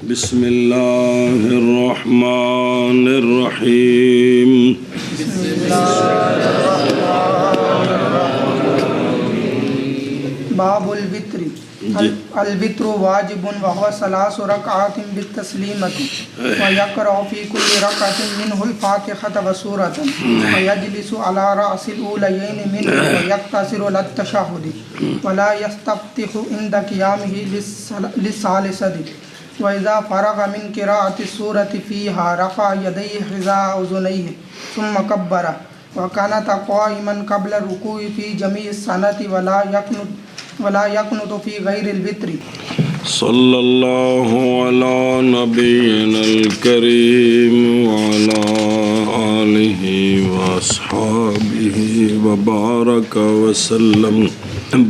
بسم اللہ الرحمن الرحیم باب الوتر الوتر واجب وهو 3 ركعات بالتسلیمة ويقرأ في كل ركعة منه الفاتحة وسورة ويجلس على رأس الأوليين منه ويقتصر على التشهد ولا يستفتح عند قيامه للثالثة وإذا فرغ من قراءة السورة فيها رفع يديه حذاء أذنيه ثم كبر وكانت قائما قبل الركوع في جميع السنة ولا يقنط في غير الوتر. صلی اللہ علی نبینا الکریم وعلی آلہ واصحابہ وبارک وسلم.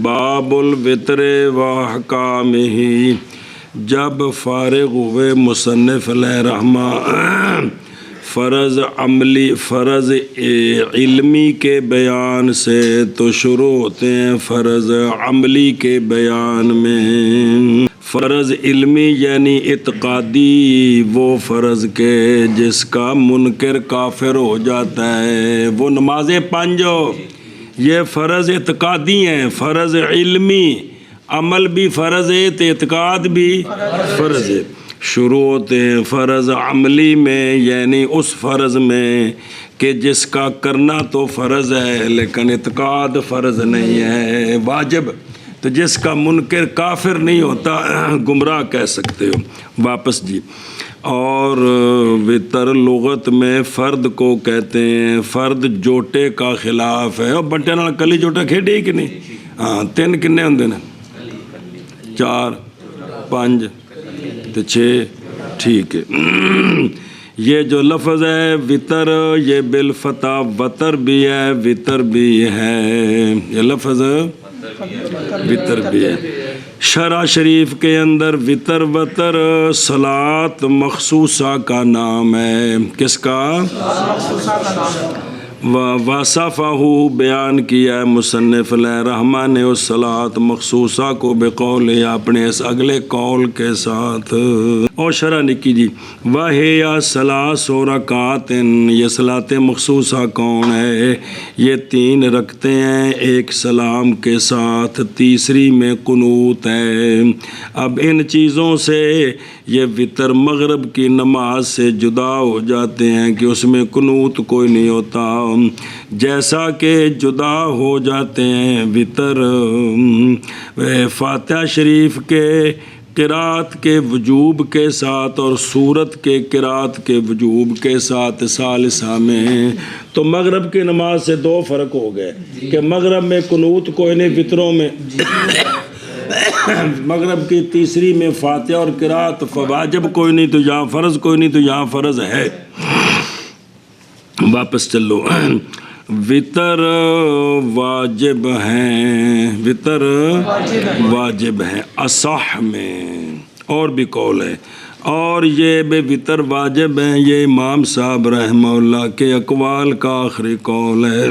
باب الوتر واحکامہ. جب فارغ ہوئے مصنف علیہ رحمہ فرض عملی فرض علمی کے بیان سے تو شروع ہوتے ہیں فرض عملی کے بیان میں. فرض علمی یعنی اعتقادی وہ فرض کے جس کا منکر کافر ہو جاتا ہے. وہ نمازیں 5 یہ فرض اعتقادی ہیں. فرض علمی عمل بھی فرض ہے تو اعتقاد بھی فرض ہے. شروع ہوتے ہیں فرض عملی میں یعنی اس فرض میں کہ جس کا کرنا تو فرض ہے لیکن اعتقاد فرض نہیں ہے واجب. تو جس کا منکر کافر نہیں ہوتا گمراہ کہہ سکتے ہو. واپس جی. اور وتر لغت میں فرد کو کہتے ہیں. فرد جوٹے کا خلاف ہے. اور بنٹے نال کلی جوٹا کھیڈی کہ نہیں؟ ہاں 3 کنے ہوندے نے 4 5 تو 6 ٹھیک ہے. یہ جو لفظ ہے وطر یہ بالفتح وطر بھی ہے وطر بھی ہے. یہ لفظ وطر بھی ہے. شرع شریف کے اندر وطر وطر صلاۃ مخصوصہ کا نام ہے. کس کا؟ وصفہ بیان کیا ہے مصنف علیہ رحمہ نے اس صلاۃ مخصوصہ کو بقول اپنے اس اگلے قول کے ساتھ. اور شرح نکی جی وَهِيَ 3 رکعات. یہ صلاۃ مخصوصہ کون ہے؟ یہ 3 رکعتیں ہیں ایک سلام کے ساتھ. تیسری میں قنوت ہے. اب ان چیزوں سے یہ وطر مغرب کی نماز سے جدا ہو جاتے ہیں کہ اس میں قنوت کوئی نہیں ہوتا. جیسا کہ جدا ہو جاتے ہیں وطر فاتحہ شریف کے قرات کے وجوب کے ساتھ اور سورت کے قرات کے وجوب کے ساتھ ثالثہ میں. تو مغرب کی نماز سے 2 فرق ہو گئے کہ مغرب میں قنوت کوئی نہیں وطروں میں مغرب کی تیسری میں فاتحہ اور قرات واجب کوئی نہیں تو یہاں فرض کوئی نہیں تو یہاں فرض ہے. واپس چلو. وطر واجب ہیں. وطر واجب ہیں اصح میں. اور بھی قول ہے. اور یہ بے وطر واجب ہیں یہ امام صاحب رحمہ اللہ کے اقوال کا آخری قول ہے.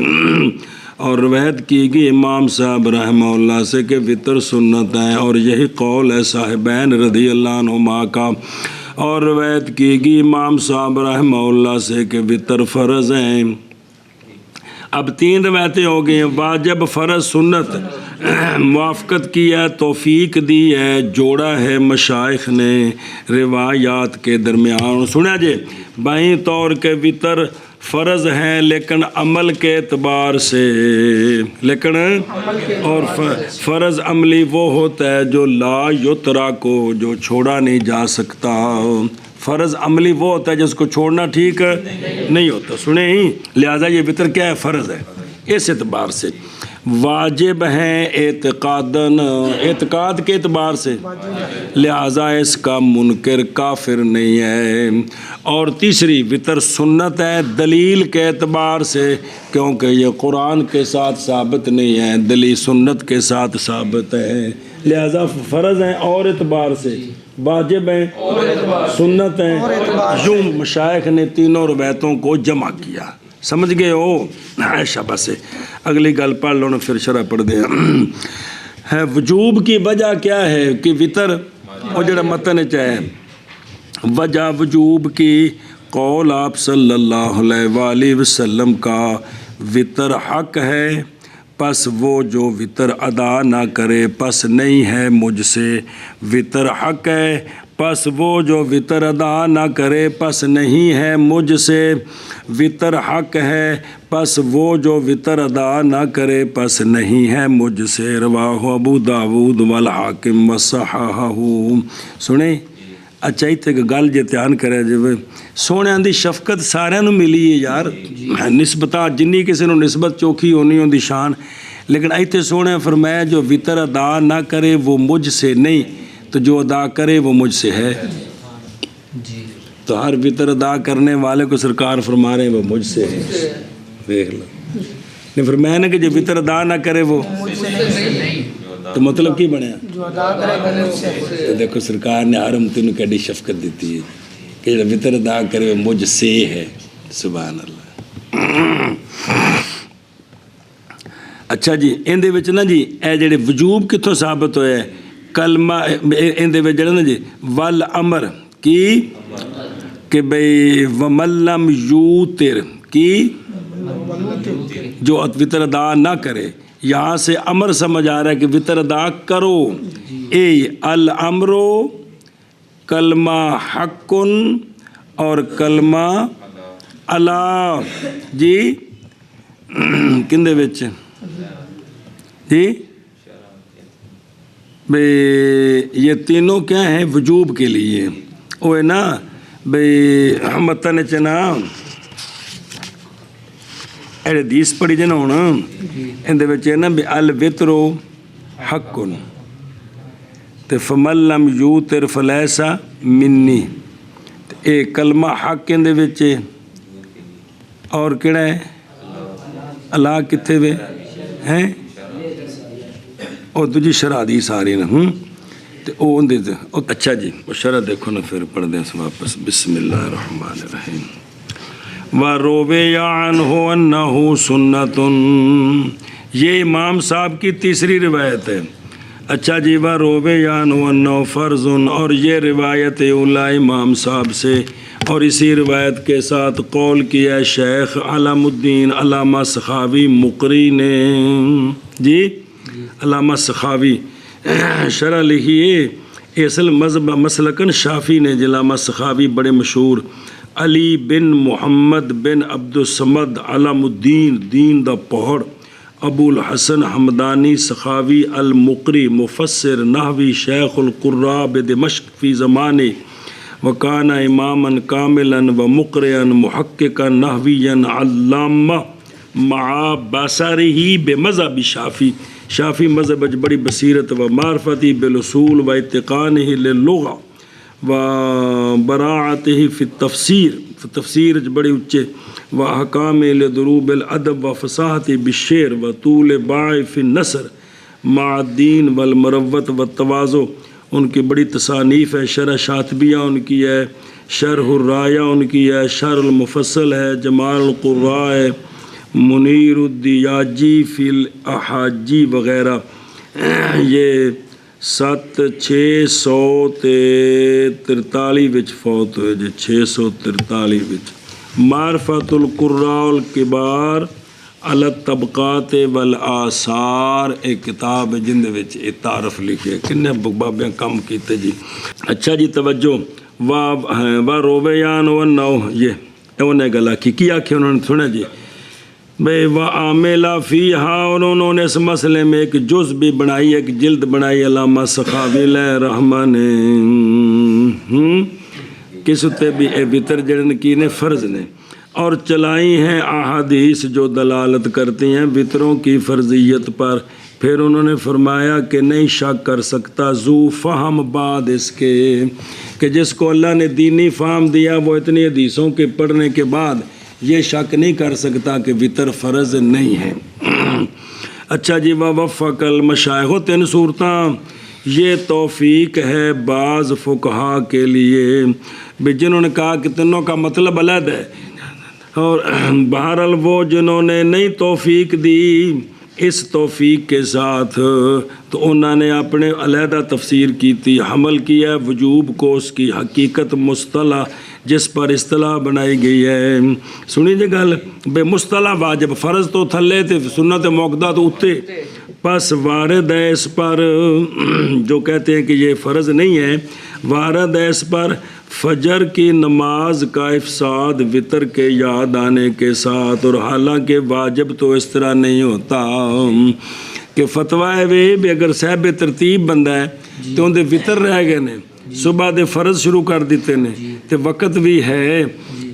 اور روایت کی گئی امام صاحب رحمہ اللہ سے کہ وطر سنت ہے. اور یہی قول ہے صاحبین رضی اللہ عنہما کا. اور روایت کی گئی امام صاحب رحمہ اللہ سے کہ وطر فرض ہیں. اب 3 روایتیں ہو گئی ہیں. واجب فرض سنت موافقت کی ہے توفیق دی ہے جوڑا ہے مشائخ نے روایات کے درمیان. سنا جی بائیں طور کے وطر فرض ہیں لیکن عمل کے اعتبار سے اور فرض عملی وہ ہوتا ہے جو لا یترا کو جو چھوڑا نہیں جا سکتا. فرض عملی وہ ہوتا ہے جس کو چھوڑنا ٹھیک نہیں ہوتا. سنیں ہی لہٰذا یہ وطر کیا ہے فرض ہے. اس اعتبار سے واجب ہیں اعتقاد کے اعتبار سے لہٰذا اس کا منکر کافر نہیں ہے. اور تیسری وطر سنت ہے دلیل کے اعتبار سے کیونکہ یہ قرآن کے ساتھ ثابت نہیں ہے دلیل سنت کے ساتھ ثابت ہے. لہذا فرض ہیں اور اعتبار سے واجب ہیں سنت ہیں. یوں مشائخ نے تینوں روایتوں کو جمع کیا. سمجھ گئے ہو؟ شاباش سے اگلی گل پڑھ لو نا پھر شرح پڑھ دیں. ہے وجوب کی وجہ کیا ہے کہ وطر وہ جڑا متن چاہے وجہ وجوب کی قول آپ صلی اللہ علیہ وآلہ وسلم کا وطر حق ہے، پس وہ جو وطر ادا نہ کرے پس نہیں ہے مجھ سے، وطر حق ہے پس وہ جو وطر ادا نہ کرے پس نہیں ہے مجھ سے، وطر حق ہے پس وہ جو وطر ادا نہ کرے پس نہیں ہے مجھ سے، رواہ ابو داود والحاکم وصححہ۔ سنیں اچھا اتنے ایک گل جے دھیان کرے جی، سونے دی شفقت سارے نو ملی ہے یار، نسبتاں جنی کسی نو نسبت چوکھی ہونی ہوندی شان، لیکن ایتھے سونے فرمایا جو وطر ادا نہ کرے وہ مجھ سے نہیں، تو جو ادا کرے وہ مجھ سے ہے، تو ہر وطر ادا کرنے والے کو سرکار فرما رہے ہیں وہ مجھ سے ہے، دیکھ لو نہیں فرمایا نا کہ جو وطر ادا نہ کرے وہ تو مطلب کی بنیا جو ادا کرے وہ مجھ سے ہے۔ دیکھو سرکار نے ہر امتی نو کیڑی شفقت دیتی ہے کہ جو وطر ادا کرے وہ مجھ سے ہے، سبحان اللہ۔ اچھا جی اندے وچ نا جی اے جڑے وجوب کتھوں ثابت ہوئے کلمہ اندے وچ جڑا نا جی والامر کی کہ بھئی ومن لم یوتر کی جو وطر ادا نہ کرے، یہاں سے امر سمجھ آ رہا ہے کہ وطر ادا کرو، اے الامرو کلمہ حقن اور کلمہ اللہ جی کندے وچ جی بھئی یہ تینوں کیا ہیں وجوب کے لیے، وہ ہے نا بھئی متن چنا اے حدیث پڑھی جے نا ہونا اندے وچ ہے نا بی الوترو حقن تے فمن لم یوتر فلیسا منی، اے کلمہ حق اندے وچ اور کیڑا ہے اللہ کتھے وے ہیں اور تجھی شرح حدیث آ رہی نا تے او اندے تے اچھا جی وہ شرح دیکھو نا پھر پڑھ دیں واپس، بسم اللہ الرحمن الرحیم۔ وَرُوِيَ عَنْهُ أَنَّهُ سُنَّةٌ، یہ امام صاحب کی تیسری روایت ہے۔ اچھا جی وَرُوِيَ عَنْهُ أَنَّهُ فَرْضٌ، اور یہ روایت اولا امام صاحب سے، اور اسی روایت کے ساتھ قول کیا شیخ علام الدین علامہ سخاوی مقری نے، جی علامہ سخاوی شرح لکھیے اصل مذہب مسلکن شافی نے، علامہ سخاوی بڑے مشہور، علی بن محمد بن عبد الصمد علام الدین دین دا پہڑ، ابو الحسن حمدانی سخاوی المقری مفسر نحوی شیخ القراء بدمشق فی زمانے، وکان اماما کاملا ومقرئا محققا نحویا علامہ مع بصرہ بمذہب شافی، شافی مذہب بڑی بصیرت و معرفتی بالاصول و اتقانہ للغہ و براعتہ فی التفسیر، تفسیر بڑی اچے، و احکام لدروب الادب و فصاحت بالشعر و طول باع فی النثر مع الدین والمروت والتواضع، ان کی بڑی تصانیف ہے، شرح شاطبیہ ان کی ہے، شرح الرایہ ان کی ہے، شرح المفصل ہے، جمال القراء ہے، منیر الدیاجی فی الاحاجی وغیرہ، یہ 643 وچ فوت ہوئے جی، 643 وچ۔ معرفت القراء الکبار علی الطبقات والآثار ایک کتاب ہے جن دے وچ یہ تعارف لکھے، کنے بابیاں کم کیتے جی۔ اچھا جی توجہ، و رویان و نو، یہ انہیں گلا کی آکھے انہوں نے سنا جی بھئی وَعَامِلَ فِيهَا، اور انہوں نے اس مسئلے میں ایک جز بھی بنائی، ایک جلد بنائی علامہ سخاوی علیہ رحمہ نے، کس تے بھی اے وطر جڑن کی نے فرض نے، اور چلائی ہیں احادیث جو دلالت کرتی ہیں وطروں کی فرضیت پر، پھر انہوں نے فرمایا کہ نہیں شک کر سکتا ذو فہم بعد اس کے کہ جس کو اللہ نے دینی فہم دیا وہ اتنی حدیثوں کے پڑھنے کے بعد یہ شک نہیں کر سکتا کہ وطر فرض نہیں ہے۔ اچھا جی وفق المشائخ، 3 صورتاں یہ توفیق ہے بعض فقہا کے لیے بھی جنہوں نے کہا کہ تینوں کا مطلب علیحدہ ہے، اور بہرحال وہ جنہوں نے نہیں توفیق دی اس توفیق کے ساتھ تو انہوں نے اپنے علیحدہ تفسیر کی تھی، حمل کیا وجوب کو اس کی حقیقت مصطلح جس پر اصطلاح بنائی گئی ہے۔ سنی جی گل بے مصطلح واجب فرض تو تھلے تے سنت موقدہ تو اتے، پس وارد ہے اس پر جو کہتے ہیں کہ یہ فرض نہیں ہے، وارد ہے اس پر فجر کی نماز کا افساد وطر کے یاد آنے کے ساتھ، اور حالانکہ واجب تو اس طرح نہیں ہوتا کہ فتویٰ ہے بھی اگر صاحب ترتیب بندہ ہے تو اندے وطر رہ گئے نے، صبح دے فرض شروع کر دیتے نے تے وقت بھی ہے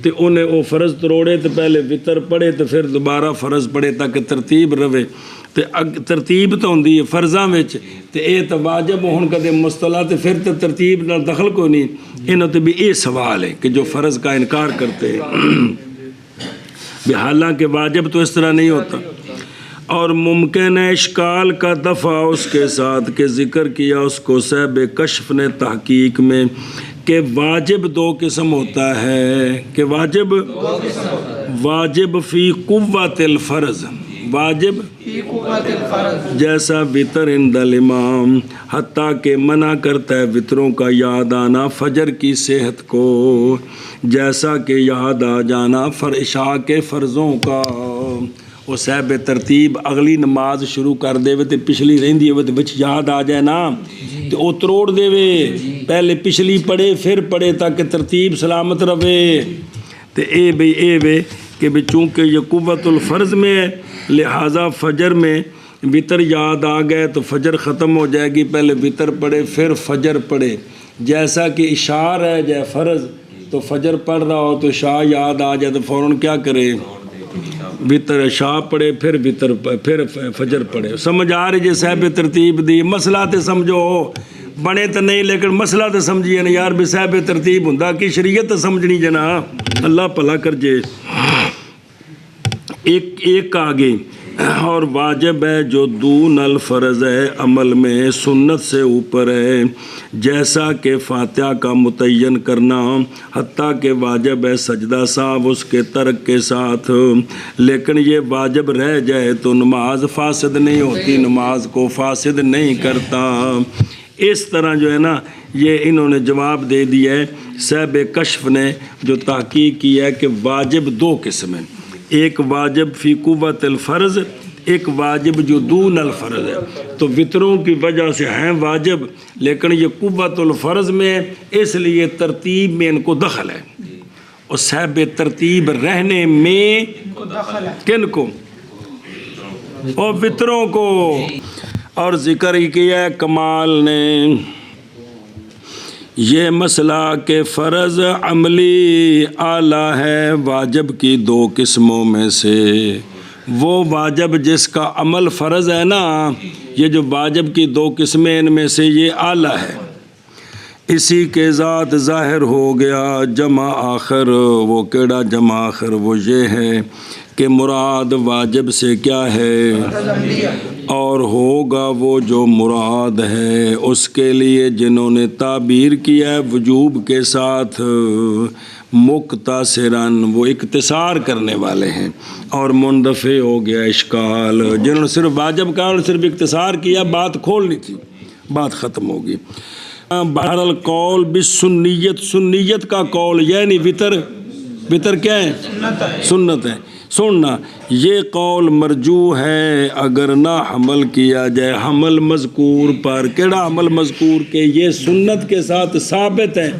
تے انہیں وہ فرض تروڑے تو پہلے وطر پڑھے تو پھر دوبارہ فرض پڑھے تاکہ ترتیب رہے، تے ترتیب تو ہوندی ہے فرضاں وچ تے اے تو واجب ہون کدے مصطلح تے پھر تو ترتیب نال دخل کوئی نہیں۔ انہوں تے بھی اے سوال ہے کہ جو فرض کا انکار کرتے ہیں بھی حالانکہ واجب تو اس طرح نہیں ہوتا، اور ممکن ہے اشکال کا دفع اس کے ساتھ کہ ذکر کیا اس کو صاحب کشف نے تحقیق میں کہ واجب دو قسم ہوتا ہے، کہ واجب فی قوت الفرض، واجب جیسا وطر عند الامام، حتیٰ کہ منع کرتا ہے وطروں کا یاد آنا فجر کی صحت کو، جیسا کہ یاد آ جانا عشاء کے فرضوں کا۔ وہ صاحب ترتیب اگلی نماز شروع کر دے تو پچھلی رہندی ہے بچ یاد آ جائے نا تو وہ تروڑ دے پہلے پچھلی پڑھے پھر پڑھے تاکہ ترتیب سلامت رہے۔ تو اے بھئی اے وے کہ بھی چونکہ یہ قوت الفرض میں ہے لہٰذا فجر میں وطر یاد آ گئے تو فجر ختم ہو جائے گی، پہلے وطر پڑھے پھر فجر پڑھے، جیسا کہ عشاء ہے جائے فرض تو فجر پڑھ رہا ہو تو عشاء یاد آ جائے تو فوراً کیا کرے وطر عشاء پڑھے پھر وطر پھر فجر پڑھے۔ سمجھ آ رہی جی صاحب ترتیب دی مسئلہ تے سمجھو بنے تو نہیں لیکن مسئلہ تو سمجھیے نا یار بھی صاحب ترتیب ہوں کہ شریعت تو سمجھنی جنا، اللہ بھلا کر جے۔ ایک آگے اور واجب ہے جو دون الفرض ہے عمل میں سنت سے اوپر ہے، جیسا کہ فاتحہ کا متعین کرنا، حتیٰ کہ واجب ہے سجدہ صاحب اس کے ترک کے ساتھ، لیکن یہ واجب رہ جائے تو نماز فاسد نہیں ہوتی، نماز کو فاسد نہیں کرتا۔ اس طرح جو ہے نا یہ انہوں نے جواب دے دیا ہے صاحب کشف نے جو تحقیق کی ہے کہ واجب دو قسم ہیں، ایک واجب فی قوت الفرض، ایک واجب جو دون الفرض ہے۔ تو وطروں کی وجہ سے ہیں واجب لیکن یہ قوت الفرض میں اس لیے ترتیب میں ان کو دخل ہے، اور صاحب ترتیب رہنے میں کن کو؟ اور وطروں کو۔ اور ذکر ہی کیا ہے کمال نے یہ مسئلہ کہ فرض عملی اعلیٰ ہے واجب کی دو قسموں میں سے، وہ واجب جس کا عمل فرض ہے نا، یہ جو واجب کی دو قسمیں ان میں سے یہ اعلیٰ ہے، اسی کے ذات ظاہر ہو گیا جمع آخر۔ وہ کیڑا جمع آخر؟ وہ یہ ہے کہ مراد واجب سے کیا ہے، اور ہوگا وہ جو مراد ہے اس کے لیے جنہوں نے تعبیر کیا ہے وجوب کے ساتھ مقتصراً، وہ اختصار کرنے والے ہیں، اور مندفع ہو گیا اشکال جنہوں نے صرف واجب کا اور صرف اختصار کیا، بات کھولنی تھی، بات ختم ہوگی۔ بہرحال قول بالسنیت، سنیت کا قول یعنی وطر کیا ہے؟ سنت ہے۔ سننا یہ قول مرجو ہے اگر نہ حمل کیا جائے حمل مذکور پر۔ کیڑا حمل مذکور کہ یہ سنت کے ساتھ ثابت ہے،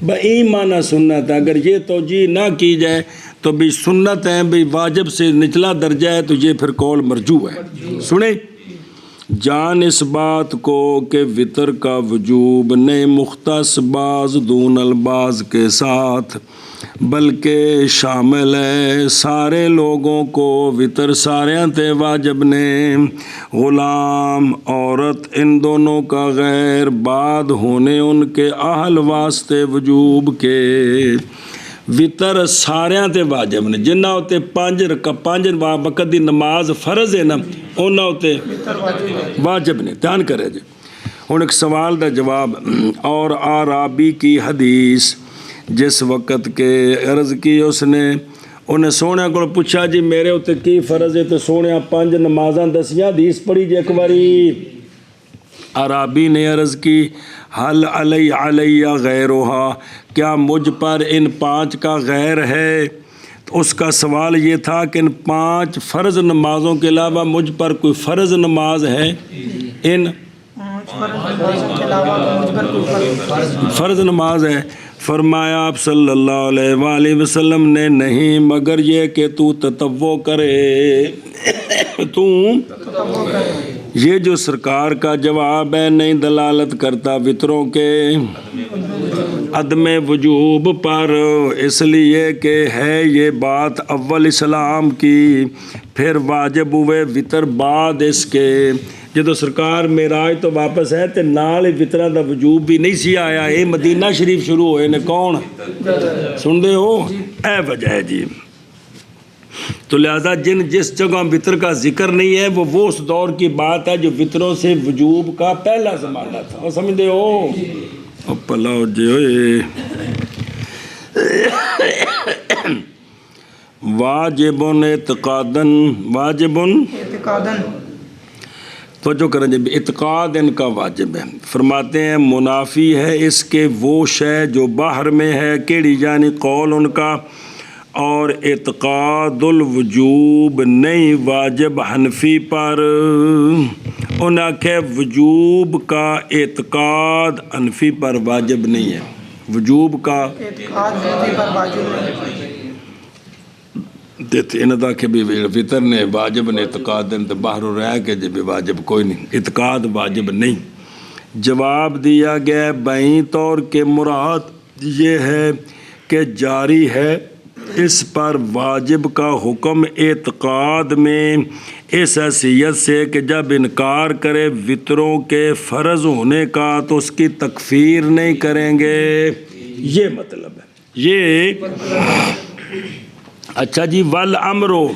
بئی معنی سنت ہے، اگر یہ توجیہ نہ کی جائے تو بھی سنت ہے، بھی واجب سے نچلا درجہ ہے، تو یہ پھر قول مرجو ہے۔ سنیں جان اس بات کو کہ وطر کا وجوب نہیں مختص بعض دون البعض کے ساتھ بلکہ شامل ہے سارے لوگوں کو، وطر سارے تے واجب نے، غلام عورت ان دونوں کا غیر بعد ہونے ان کے اہل واسطے وجوب کے۔ وطر سارے تے واجب نے، جنہ ہوتے پانچ وقت دی نماز فرض ہے نا انہاں ہوتے واجب نے۔ دھیان کرے جی ہوں ایک سوال دا جواب۔ اور آرابی کی حدیث جس وقت کے عرض کی اس نے انہیں سونے کو پوچھا جی میرے اتنے کی فرض ہے تو سونے 5 نمازاں دسیاں حدیث پڑھی جی ایک باری. عرابی نے عرض کی حل علی غیرہا، کیا مجھ پر ان 5 کا غیر ہے؟ تو اس کا سوال یہ تھا کہ ان 5 فرض نمازوں کے علاوہ مجھ پر کوئی فرض نماز ہے؟ ان فرض نماز ہے. فرمایا آپ صلی اللہ علیہ وآلہ وسلم نے نہیں مگر یہ کہ تو تطوع کرے. تو یہ جو سرکار کا جواب ہے نہیں دلالت کرتا وطروں کے عدم وجوب پر، اس لیے کہ ہے یہ بات اول اسلام کی، پھر واجب ہوئے وطر بعد اس کے. جدو سرکار معراج تو واپس ہے تے نال وطراں دا وجوب بھی نہیں سی آیا. اے مدینہ شریف شروع ہوئے نے کون سن دے ہو، اے وجہ ہے جی. تو لہذا جس جگہ وطر کا ذکر نہیں ہے وہ اس دور کی بات ہے جو وطروں سے وجوب کا پہلا زمانہ تھا. اور سمجھتے ہو پلاؤ جی ہوئے. واجبن اعتقادن، واجبن تو جو کریں جب اعتقاد ان کا واجب ہے. فرماتے ہیں منافی ہے اس کے وہ شے جو باہر میں ہے، کیڑی یعنی قول ان کا، اور اعتقاد الوجوب نہیں واجب حنفی پر. انہوں نے کہ وجوب کا اعتقاد حنفی پر واجب نہیں ہے. وجوب کا دیتے انہوں نے کہ بھی وطر نے واجب نے اعتقاد دن تو باہر رہ کے جب واجب کوئی نہیں، اعتقاد واجب نہیں. جواب دیا گیا بائیں طور کے مراد یہ ہے کہ جاری ہے اس پر واجب کا حکم اعتقاد میں اس حیثیت سے کہ جب انکار کرے وطروں کے فرض ہونے کا تو اس کی تکفیر نہیں کریں گے. یہ مطلب ہے یہ. اچھا جی والامرو،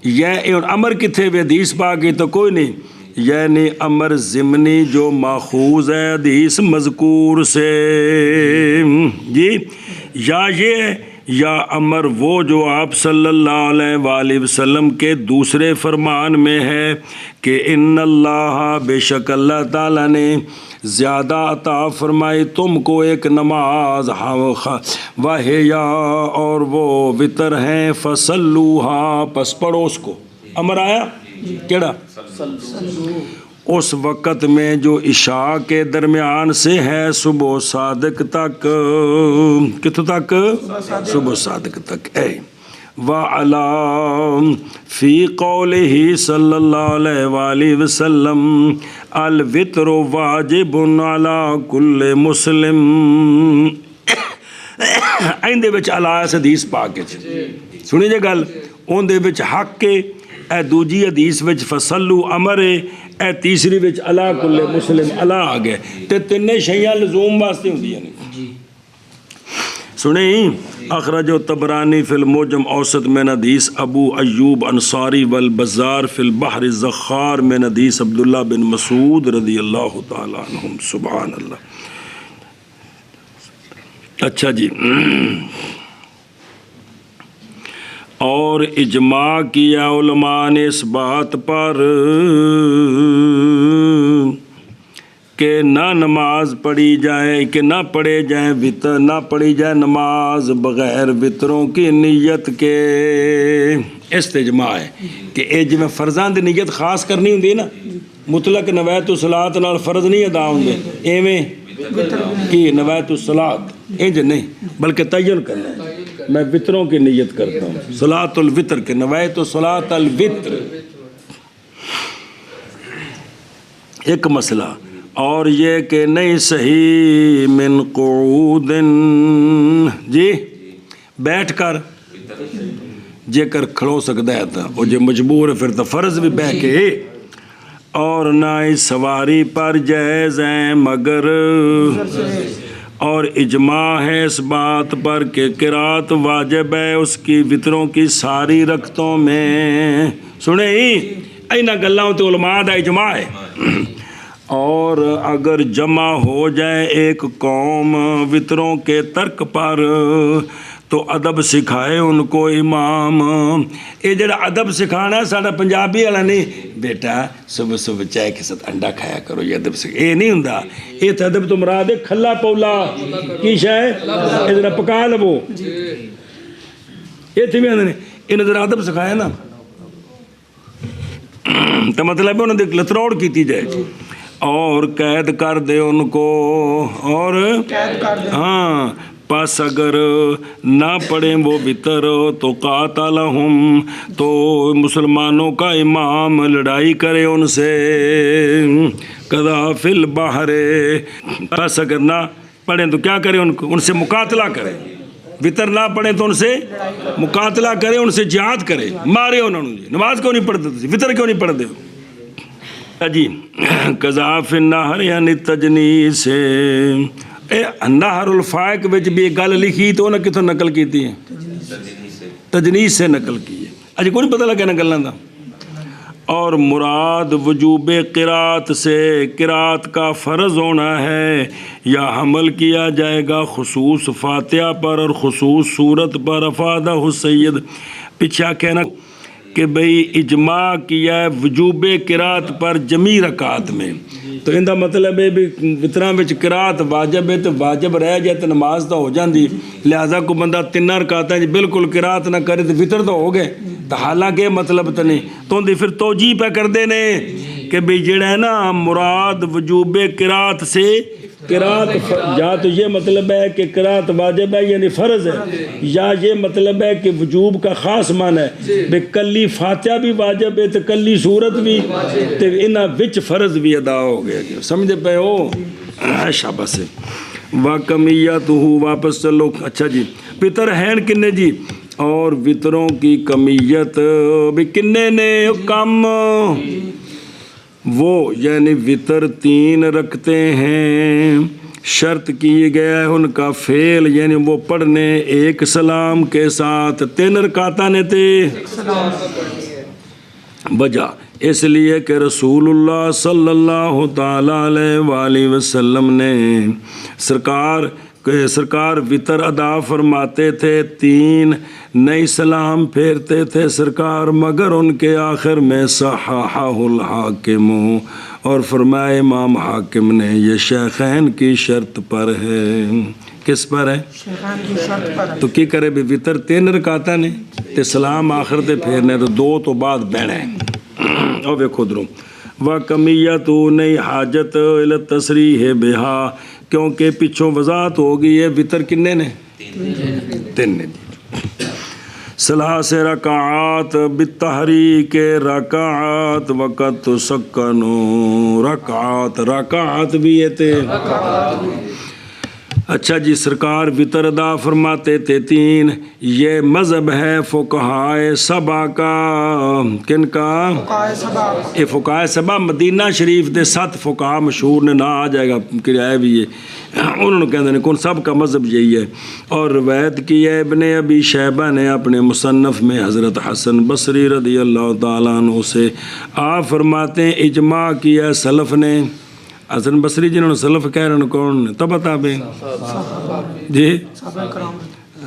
یہ امر کتنے ہوئے حدیث پاک تو کوئی نہیں، یعنی امر ضمنی جو ماخوذ ہے حدیث مذکور سے جی، یا یہ یا امر وہ جو آپ صلی اللہ علیہ وآلہ وسلم کے دوسرے فرمان میں ہے کہ ان اللہ بے شک اللہ تعالیٰ نے زیادہ عطا فرمائی تم کو ایک نماز وحیا اور وہ وطر ہیں فصلوہا پس پڑھو اس کو. امر آیا کیڑا اس وقت میں جو عشاء کے درمیان سے ہے صبح صادق تک، کتوں تک؟ صبح صادق تک. اے وَعَلَى فِي قَوْلِهِ صلی اللہ علیہ وآلہ وسلم الوطر واجب علی کل مسلم. ایندے وچ علیہ حدیث پاک سنی جے گل اون دے وچ حق کے، اے دوجی حدیث وچ فصلو امر ہے، اے تیسری وچ علی کل مسلم علی آ گئے تے تینے شیاں لزوم واسطے ہوندیاں نے. سنیں اخرج طبرانی فی المعجم اوسط من حدیث ابو ایوب انصاری والبزار فی البحر الزخار من حدیث عبداللہ بن مسعود رضی اللہ تعالیٰ عنہم. سبحان اللہ. اچھا جی، اور اجماع کیا علماء نے اس بات پر کہ نہ نماز پڑھی جائے، کہ نہ پڑھے جائیں وطر، نہ پڑھی جائے نماز بغیر وطروں کی نیت کے. استجماع ہے کہ اے جی میں فرضاں دی نیت خاص کرنی ہوندی نا، مطلق نوایت الصلاۃ نال فرض نہیں ادا ہوندے، ایویں کہ نوایت الصلاۃ انج نہیں بلکہ تعین کرنا ہے. میں وطروں کی نیت کرتا ہوں، صلاۃ الوطر کے نوایت الصلاۃ الوطر. ایک مسئلہ اور یہ کہ نہیں صحیح من قعود جی بیٹھ کر، جے کر کھڑو سکتا ہے تھا وہ جے مجبور ہے پھر تو فرض بھی بیٹھ کے، اور نہ ہی سواری پر جائز ہیں مگر، اور اجماع ہے اس بات پر کہ قرات واجب ہے اس کی وطروں کی ساری رکعتوں میں. سنیں اینا گلاں تے علماء دا اجماع ہے. اور اگر جمع ہو جائے ایک قوم وطروں کے ترک پر تو ادب سکھائے ان کو امام. یہ جڑا ادب سکھانا ساڈا پنجابی والا نہیں بیٹا صبح صبح چائے کے ساتھ انڈا کھایا کرو یہ ادب سکھ یہ نہیں ہوندا. یہ تو ادب تو مراد ہے کھلا پولا کی شے یہ ذرا پکا لو یہ تھی بھی آدھے انہیں ذرا ادب سکھایا نا تو مطلب انہوں نے لتروڑ کیتی جائے اور قید کر دے ان کو اور ہاں پس اگر نہ پڑھیں وہ وطر تو قاتلہم تو مسلمانوں کا امام لڑائی کرے ان سے قضا فی البحر. پس اگر نہ پڑھیں تو کیا کرے ان سے مقاتلہ کرے. وطر نہ پڑھیں تو ان سے مقاتلہ کرے ان سے جہاد کرے مارے انہوں نے. نماز کیوں نہیں پڑھتے تھے وطر کیوں نہیں پڑھتے ہو جی. قضا فی النہر یعنی تجنیس سے نہر الفائق وچ بھی ایک گل لکھی تو انہیں کتوں نقل کیتی ہے تجنیس سے نقل کی ہے. اجی کوئی نہیں پتہ لگا نقلنا دا. اور مراد وجوب قرات سے قرات کا فرض ہونا ہے یا حمل کیا جائے گا خصوص فاتحہ پر اور خصوص صورت پر. افادہ السید پیچھا کہنا کہ بھئی اجماع کیا ہے وجوب قرات پر جمی رکعات میں. تو ان کا مطلب ہے بھی وطراں وچ قرات واجب ہے تو واجب رہ جائے تو نماز تو ہو جاندی. لہٰذا کو بندہ 3 رکعتاں بالکل قرات نہ کرے تو وطر تو ہو گئے. تو حالانکہ مطلب تو نہیں تو پھر توجیہ پہ کر دے نے کہ بھئی جڑا ہے نا مراد وجوب قرات سے قرات یا تو یہ مطلب ہے کہ قرات واجب ہے یعنی فرض ہے یا یہ مطلب ہے کہ وجوب کا خاص معنی ہے بے کلی فاتحہ بھی واجب ہے تو کلی صورت بھی تو انہاں وچ فرض بھی ادا ہو گیا. سمجھے پہ ہو شاباش سے واقمیت ہو واپس چلو. اچھا جی وطر ہیں کنے جی اور وطروں کی کمیت بھی کنے نے کم وہ یعنی وطر 3 رکھتے ہیں. شرط کیے گیا ہے ان کا فعل یعنی وہ پڑھنے ایک سلام کے ساتھ 3 رکعتاں نے تے بجا اس لیے کہ رسول اللہ صلی اللہ تعالیٰ علیہ وآلہ وسلم نے سرکار وطر ادا فرماتے تھے 3 نئی سلام پھیرتے تھے سرکار مگر ان کے آخر میں صححہ الحاکم اور فرمایا امام حاکم نے یہ شیخین کی شرط پر ہے. کس پر ہے شیخین کی شرط پر. تو کی کرے بھی وطر 3 رکعتاں نے تے سلام آخر تے پھیرنے تو 2 تو بعد بہنا ہے. اور ویکھو دروں وَقَمِيَّتُ نہیں حاجت الی تصریح بہا کیونکہ پچھوں وضاحت ہو گئی ہے وطر کنے نے 3 نے. ثلاث رکعات بالتحریک رکعات وقت سکنو رکعات بھی ہے تے. اچھا جی سرکار وطر ادا فرماتے تھے 3 یہ مذہب ہے فقہائے سبا کا. کن کا یہ فقہائے سبا مدینہ شریف دے 7 فقہا مشہور نے نہ آ جائے گا کرایہ بھی ہے انہوں نے کہتے ہیں کون سب کا مذہب یہی ہے. اور روایت کی ہے ابن ابی شیبہ نے اپنے مصنف میں حضرت حسن بصری رضی اللہ تعالیٰ عنہ سے آپ فرماتے ہیں اجماع کیا سلف نے. حسن بصری جنہوں نے سلف کہہ رہے ہیں کون تبع تابعین جی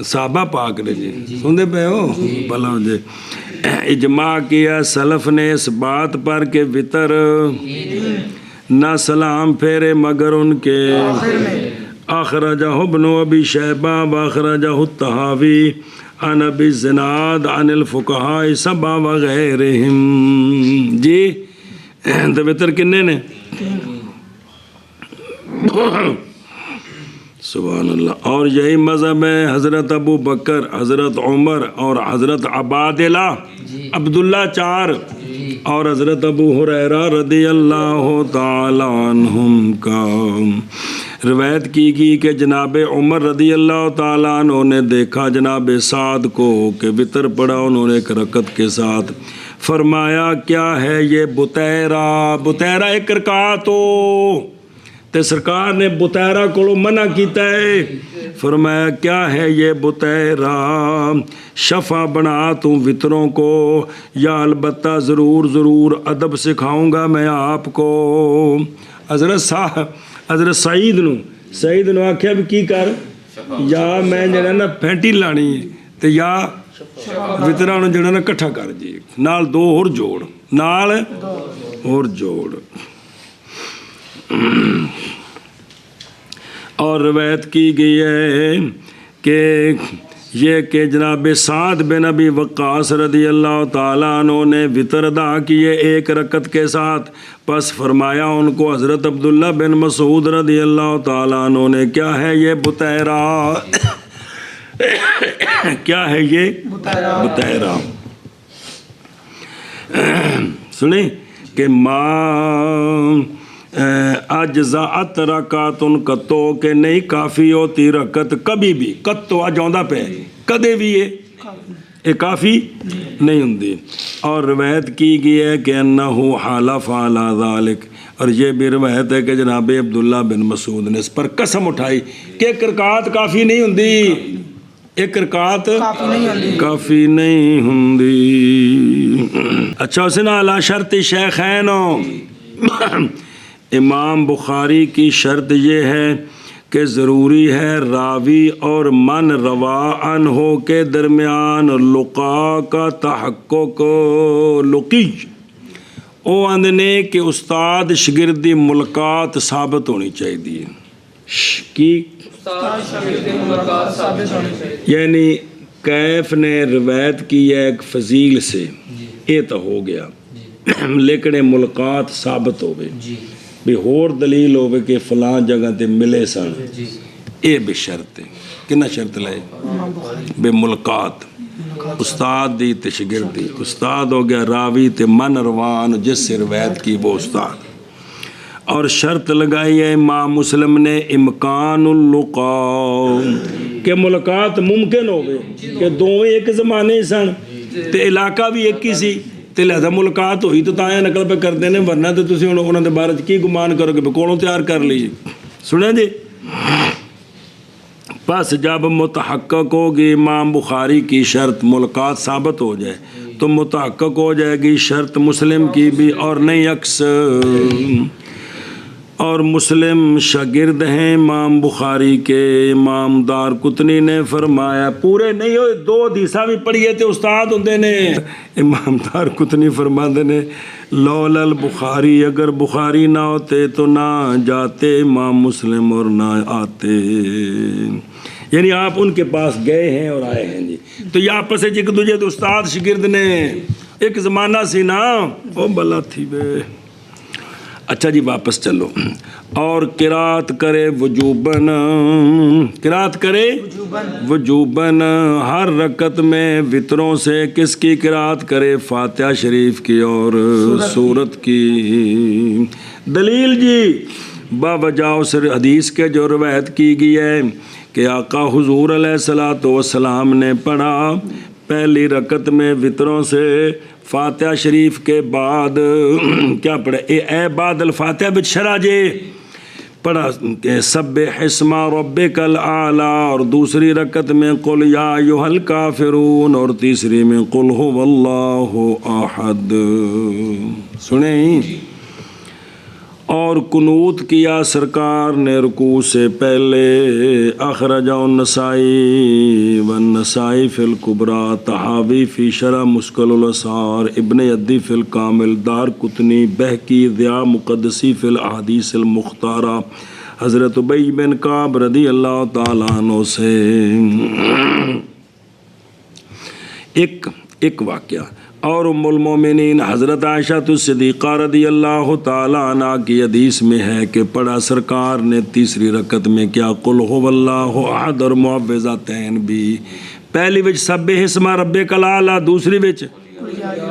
صحابہ پاک نے جی سنتے پہ ہو بھلا جی. اجماع کیا سلف نے اس بات پر کہ وطر نہ سلام پھیرے مگر ان کے. اخرجہ ابن ابی شیبہ واخرجہ الطحاوی عن ابی الزناد عن الفقہاء سبع وغیرہم. جی تو وطر کنے نے سبحان اللہ. اور یہی مذہب ہے حضرت ابو بکر حضرت عمر اور حضرت عبادلہ عبداللہ 4 اور حضرت ابو ہریرہ رضی اللہ تعالی عنہم کا. روایت کی گئی کہ جناب عمر رضی اللہ تعالیٰ عنہ نے دیکھا جناب سعد کو کہ وطر پڑھا انہوں نے 1 رکعت کے ساتھ. فرمایا کیا ہے یہ بطیرہ 1 رکعت ہو تے سرکار نے بطیرہ کو منع کیتا ہے. فرمایا کیا ہے یہ بطیرہ شفا بنا توں وطروں کو یا البتہ ضرور ادب سکھاؤں گا میں آپ کو. حضرت سعید نو آکھیا بھی کی کر یا میں جڑا نا پھینٹی لانی تے یا وطراں نوں جڑا نا اکٹھا کر جی نال دو اور جوڑ نال اور جوڑ. اور روایت کی گئی ہے کہ یہ کہ جناب سعد بن ابی وقاص رضی اللہ تعالیٰ عنہ نے وطر ادا کیے ایک رکعت کے ساتھ. پس فرمایا ان کو حضرت عبداللہ بن مسعود رضی اللہ تعالیٰ عنہ نے کیا ہے یہ بطیرہ کیا ہے یہ بطیرہ سنیں کہ ماں اجزاءت رکعتن کتو کہ نہیں کافی ہوتی رکعت کبھی بھی کتو اج آندا پہ کدے بھی یہ کافی نہیں ہوندی. اور روایت کی گئی ہے کہ انہو حلف علی ذالک اور یہ بھی روایت ہے کہ جناب عبداللہ بن مسعود نے اس پر قسم اٹھائی کہ ایک رکعت کافی نہیں ہوندی ایک رکعت کافی نہیں ہوندی. اچھا اس نے علی شرط شیخین امام بخاری کی شرط یہ ہے کہ ضروری ہے راوی اور من روا عنہ کے درمیان لقا کا تحقق لقی او اندنے کہ استاد شگردی ملاقات ثابت ہونی چاہیے کی یعنی کیف نے روایت کی ہے ایک فضیل سے یہ تو ہو گیا لیکن ملاقات ثابت ہوئے بھی ہور دلیل ہوئے کہ فلاں جگہ تے ملے سن اے بھی شرط ہے کنا شرط لائے بے ملاقات استاد دی تے شگردی استاد ہو گیا راوی تے من روان جس سے روایت کی وہ استاد. اور شرط لگائی ہے امام مسلم نے امکان اللقاء کہ ملاقات ممکن ہوئے کہ دونوں ایک زمانے سن تے علاقہ بھی ایک ہی سی تے لہذا ملاقات ہوئی تو تاں نقل پہ کر دینے ورنہ تو تسی انہوں دے بارے کی گمان کرو کہ کولوں تیار کر لیجیے سنیں جی. پس جب متحقق ہوگی امام بخاری کی شرط ملاقات ثابت ہو جائے تو متحقق ہو جائے گی شرط مسلم کی بھی اور نہیں عکس. اور مسلم شاگرد ہیں امام بخاری کے. امام دارقطنی نے فرمایا پورے نہیں ہوئے دو حدیثاں بھی پڑھیے تے استاد ہوندے نے. امام دارقطنی فرماندے نے لولا البخاری اگر بخاری نہ ہوتے تو نہ جاتے امام مسلم اور نہ آتے. یعنی آپ ان کے پاس گئے ہیں اور آئے ہیں جی تو یہ آپس سے ایک دوجے استاد شاگرد نے ایک زمانہ سی نا او بلا تھی بے. اچھا جی واپس چلو. اور قرات کرے وجوباً قرات کرے وجوباً ہر رکعت میں وطروں سے کس کی قرات کرے فاتحہ شریف کی اور سورت کی. دلیل جی باوجہ اس حدیث کے جو روایت کی گئی ہے کہ آقا حضور علیہ الصلوۃ والسلام نے پڑھا پہلی رکعت میں وطروں سے فاتحہ شریف کے بعد کیا پڑھے اے بعد الفاتحہ بچ شرح جے پڑھا کہ سبح اسم ربک الاعلی اور دوسری رکعت میں قل یا ایھا الکافرون اور تیسری میں قل ھو اللہ احد. سنیں اور قنوت کیا سرکار نے رکوع سے پہلے. اخرجہ النسائی والنسائی فی الکبریٰ طحاوی فی شرح مشکل الاسار ابن عدی فی الکامل دارقطنی بہقی ضیاء مقدسی فی الاحادیث المختارہ حضرت ابی بن کعب رضی اللہ تعالیٰ عنہ سے. ایک واقعہ اور ام المومنین حضرت عائشہ صدیقہ رضی اللہ تعالیٰ عنہ کی حدیث میں ہے کہ پڑھا سرکار نے تیسری رکعت میں کیا قل ھو اللہ احد اور معوذتین بھی. پہلی وچ سبح اسم ربک الاعلی دوسری وچ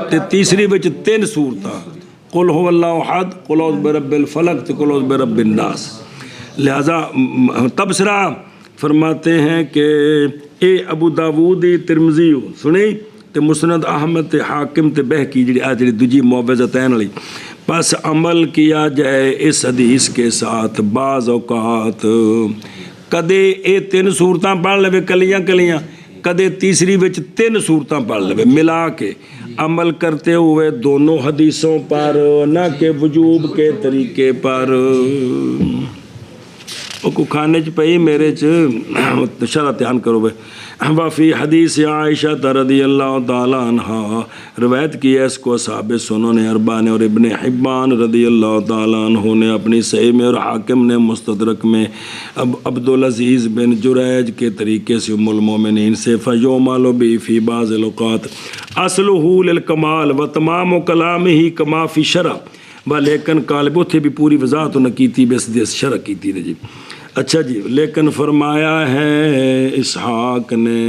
تے تیسری وچ 3 سورتاں قل ھو اللہ احد قل اعوذ برب الفلق تے قل اعوذ برب الناس. لہذا تبصرہ فرماتے ہیں کہ اے ابو داودی ترمذی سنیں تے مسند احمد تے حاکم تے بہقی جڑی دوجی معوذتین والی. بس عمل کیا جائے اس حدیث کے ساتھ. بعض اوقات کدے اے 3 سورتاں پڑھ لے کلیاں کلیاں کدے تیسری وچ 3 سورتاں پڑھ لے ملا کے عمل کرتے ہوئے دونوں حدیثوں پر نہ کہ وجوب کے طریقے پر. کو کھانے چ پئی میرے چ شرح دھیان کرو بھائی وفی حدیث عائشہ رضی اللہ تعالیٰ عنہ روایت کی ہے اس کو اصحاب سنن اربعہ نے اور ابن حبان رضی اللہ تعالیٰ عنہ نے اپنی صحیح میں اور حاکم نے مستدرک میں عبدالعزیز بن جریج کے طریقے سے ام المومنین سے فیومال بی فی بعض الاوقات اصلہ للکمال و تمام کلامہ کما فی شرح و لیکن کالب اتھے بھی پوری وضاحت نہ کی تھی بس دیس شرح کی تھی جی اچھا جی لیکن فرمایا ہے اسحاق نے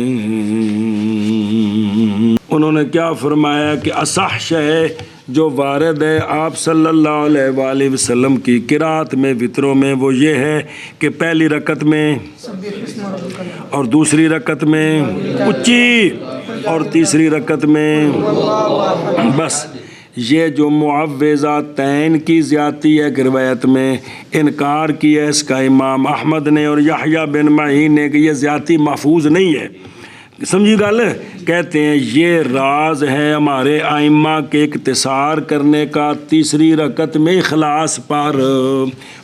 انہوں نے کیا فرمایا کہ اصح شے جو وارد ہے آپ صلی اللہ علیہ وآلہ وسلم کی قرات میں وطروں میں وہ یہ ہے کہ پہلی رکعت میں اور دوسری رکعت میں اچھی اور تیسری رکعت میں بس یہ جو معوذتین کی زیادتی ہے کہ روایت میں انکار کیا ہے اس کا امام احمد نے اور یحییٰ بن معین نے کہ یہ زیادتی محفوظ نہیں ہے سمجھی گل کہتے ہیں یہ راز ہے ہمارے ائمہ کے اختصار کرنے کا تیسری رکعت میں اخلاص پر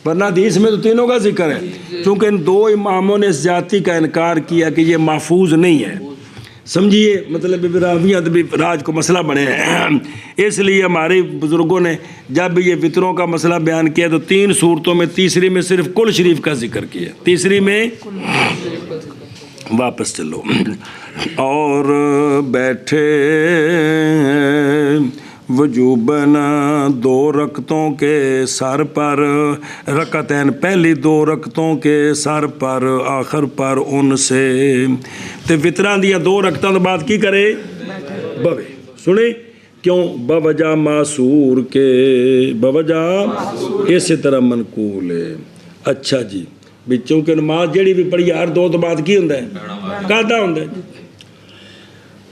ورنہ حدیث میں تو تینوں کا ذکر ہے چونکہ ان دو اماموں نے زیادتی کا انکار کیا کہ یہ محفوظ نہیں ہے سمجھیے مطلب راویت بھی راج کو مسئلہ بنے ہیں اس لیے ہمارے بزرگوں نے جب بھی یہ وطروں کا مسئلہ بیان کیا تو 3 صورتوں میں تیسری میں صرف کل شریف کا ذکر کیا تیسری میں واپس چلو اور بیٹھے وجوباً 2 رکعتوں کے سر پر رکعتین پہلی 2 رکعتوں کے سر پر آخر پر ان سے تے وطراں دیاں 2 رکعتاں تو بعد کی کرے بوے سنیں کیوں بوجہ معصور کے بوجہ اسی طرح منقول ہے اچھا جی بھی چونکہ نماز جڑی بھی پڑھی ہر 2 تو بعد کی ہوندہ ہے کہتا ہوندہ ہے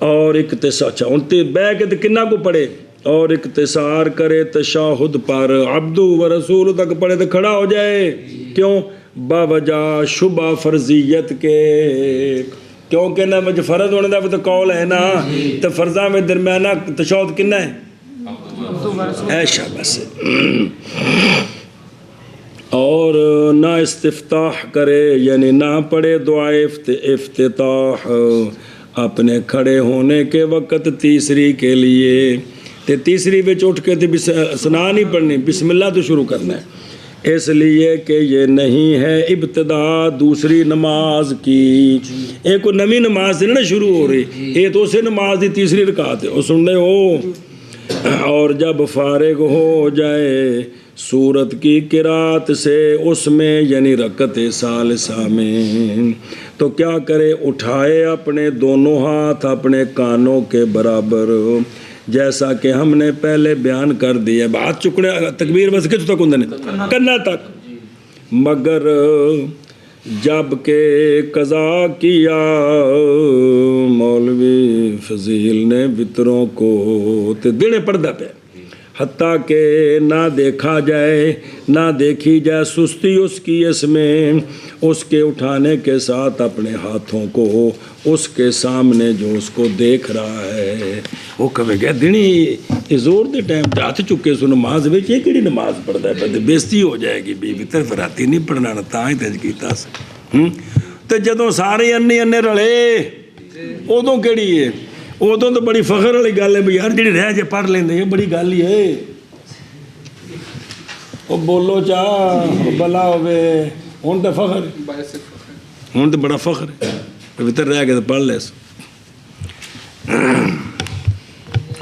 اور اختصار ان تے بے کے تے کنہ کو پڑھے اور اختصار کرے تشاہد پر عبدو و رسول تک پڑھے تو کھڑا ہو جائے کیوں باوجہ شبہ فرضیت کے کیونکہ نہ مجھے فرض ہونے دا بھی تو قول ہے نا تو فرضہ میں درمیانہ تشاہد کنہ ہے ایشا بس اور نہ استفتاح کرے یعنی نہ پڑھے دعائے افتتاح اپنے کھڑے ہونے کے وقت تیسری کے لیے تے تیسری بچ اٹھ کے ثنا نہیں پڑھنی بسم اللہ تو شروع کرنا ہے اس لیے کہ یہ نہیں ہے ابتدا دوسری نماز کی ایک نمی نماز سے نہ شروع ہو رہی یہ تو اسے نماز دی تیسری رکعت ہے وہ سن رہے ہو اور جب فارغ ہو جائے سورت کی قرات سے اس میں یعنی رکعت ثالثہ میں تو کیا کرے اٹھائے اپنے دونوں ہاتھ اپنے کانوں کے برابر جیسا کہ ہم نے پہلے بیان کر دیا ہاتھ چکنے تکبیر بس کس تک ہوندے نے کرنا تک مگر جب کہ قضا کیا مولوی فضیل نے وطروں کو تے دینے پردہ پہ حتیٰ کہ نہ دیکھا جائے نہ دیکھی جائے سستی اس کی اس میں اس کے اٹھانے کے ساتھ اپنے ہاتھوں کو اس کے سامنے جو اس کو دیکھ رہا ہے وہ کبھی گیا دنی زور دے ٹائم تے ہاتھ چکے سو نماز وچ یہ کیڑی نماز پڑھدا ہے پھر بےزتی ہو جائے گی بی طرف راتی نہیں پڑھنا تاں ہی تج کیتا سی تے جدوں سارے انے رلے ادوں کیڑی ہے ادوں تو بڑی فخر والی گل ہے بھی یار جی رہ جے پڑھ لیندے یہ بڑی گل ہی ہے وہ بولو چاہ بلا ہوے ہوں تو فخر ہوں تو بڑا فخر ہے پوتر رہ کے تو پڑھ لے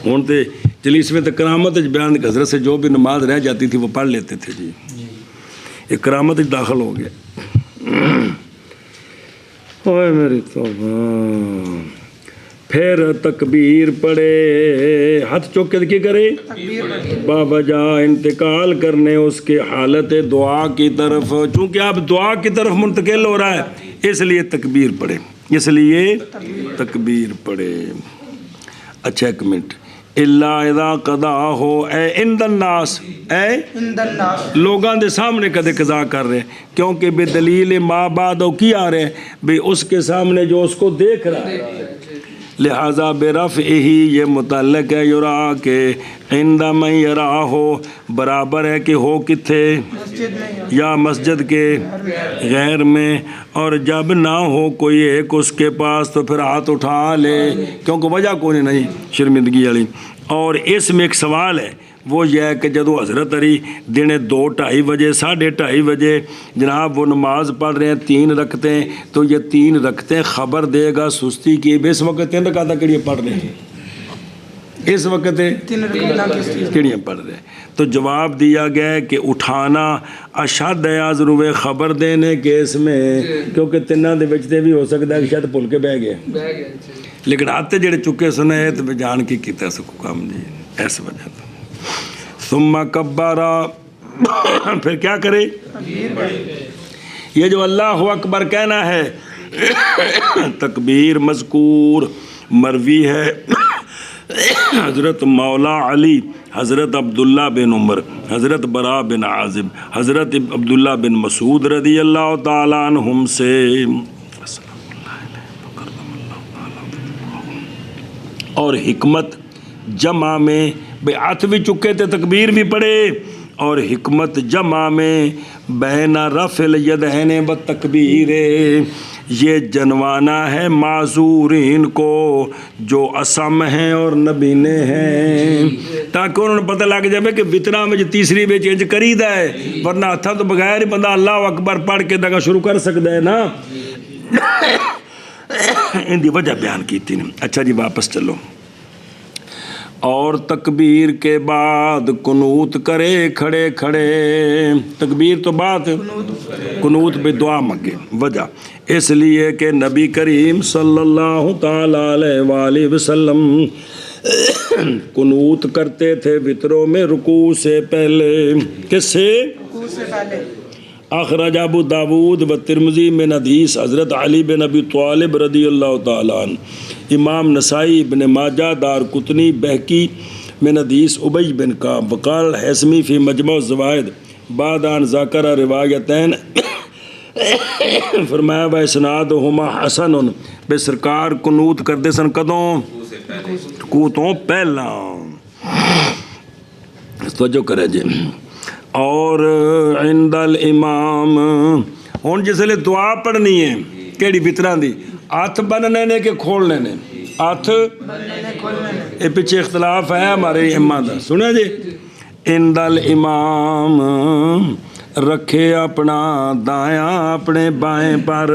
ہوں تو چلی اس میں تو کرامت بیان حضرت سے جو بھی نماز رہ جاتی تھی وہ پڑھ لیتے تھے جی یہ کرامت داخل ہو گیا اوے میری توبہ پھر تکبیر پڑھے ہاتھ چوک کے کرے بابجا انتقال کرنے اس کے حالت دعا کی طرف چونکہ آپ دعا کی طرف منتقل ہو رہا ہے اس لیے تکبیر پڑھے اس لیے تکبیر پڑھے اچھا ایک منٹ اللہ اذا قضا ہو اے عند الناس اے لوگاں دے سامنے کدے قضا کر رہے ہیں کیونکہ بے دلیل ما بعد کی آ رہے ہیں بے اس کے سامنے جو اس کو دیکھ رہا ہے لہٰذا برف یہی یہ متعلق ہے یرا کے عندہ من یرا ہو برابر ہے کہ ہو کتھے مسجد میں یا مسجد کے غیر میں، اور جب نہ ہو کوئی ایک اس کے پاس تو پھر ہاتھ اٹھا لے، کیونکہ وجہ کوئی نہیں شرمندگی والی۔ اور اس میں ایک سوال ہے، وہ یہ ہے کہ جدو حضرت علی دن 2:30 بجے 2:30 بجے جناب وہ نماز پڑھ رہے ہیں 3 رکعتیں، تو یہ 3 رکعتیں خبر دے گا سستی کی، اس وقت 3 رکعتیں کیڑی پڑھ رہے ہیں، اس وقت 3 رکعتیں کس چیز کیڑیاں پڑھ رہے ہیں؟ تو جواب دیا گیا ہے کہ اٹھانا اشد ہے ضرور خبر دینے کیس میں، کیونکہ تینوں دے وچ تے بھی ہو سکتا ہے کہ شاید بھول کے بہ گئے، لیکن آتے جڑے چکے سنے تو جان کے کیتا سکو کام جی، ایس وجہ تو ثم کبارا، پھر کیا کرے؟ یہ جو اللہ اکبر کہنا ہے تکبیر مذکور مروی ہے حضرت مولا علی، حضرت عبداللہ بن عمر، حضرت برا بن عازب، حضرت عبداللہ بن مسعود رضی اللہ تعالیٰ عنہم سے، اور حکمت جمع میں ہاتھ بھی چکے تھے تکبیر بھی پڑھے، اور حکمت جمع میں بین رفع الیدین و تکبیر، یہ جنوانا ہے معذورین کو جو اسم ہیں اور نبینے ہیں، تاکہ انہوں نے پتہ لگ جائے کہ وطرہ میں جو تیسری بے چینج کریدہ ہے، ورنہ ہتھا تو بغیر ہی بندہ اللہ اکبر پڑھ کے دگا شروع کر سکتا ہے نا۔ ان دی وجہ بیان کی تھی۔ اچھا جی واپس چلو۔ اور تکبیر کے بعد قنوت کرے کھڑے کھڑے، تکبیر تو بعد قنوت بے دعا مانگے، وجہ اس لیے کہ نبی کریم صلی اللہ تعالیٰ علیہ وآلہ وسلم قنوت کرتے تھے وطروں میں رکوع سے پہلے، کس سے؟ رکوع سے پہلے۔ اخرج ابو داود و ترمذی من حدیث حضرت علی بن ابی طالب رضی اللہ تعالیٰ عنہ، امام نسائی ابن ماجہ دارقطنی بہقی من حدیث ابی بن کعب، وقال الحیثمی فی مجمع الزوائد بعد ان ذکر روایتین، فرمایا با اسنادہما حسن، بے سرکار قنوت کردے سن کدوں؟ رکوع تو پہلا، توجہ کرے جی۔ اور عند الامام، ہن جس لئے دعا پڑھنی ہے کیڑی وطراں دی، ہاتھ بننے نے کہ کھولنے نے؟ ہاتھ یہ پیچھے اختلاف ہے ہمارے امام دا، سنیں جی۔ عند الامام، رکھے اپنا دایاں اپنے بائیں پر،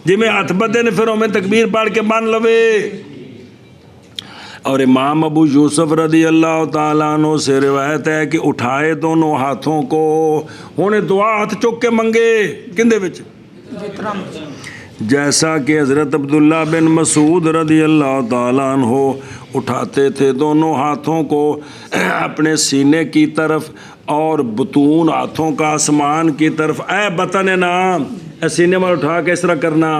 جی میں ہاتھ بدے نے پھر ہمیں تکبیر پڑھ کے بن لوے۔ اور امام ابو یوسف رضی اللہ تعالیٰ عنہ سے روایت ہے کہ اٹھائے دونوں ہاتھوں کو، انہیں دعا ہاتھ چک کے منگے کندے وچ؟ جیسا کہ حضرت عبداللہ بن مسعود رضی اللہ تعالیٰ عنہ اٹھاتے تھے دونوں ہاتھوں کو اپنے سینے کی طرف اور بطون ہاتھوں کا آسمان کی طرف، اے بطن نام، اے سینے میں اٹھا کے اس طرح کرنا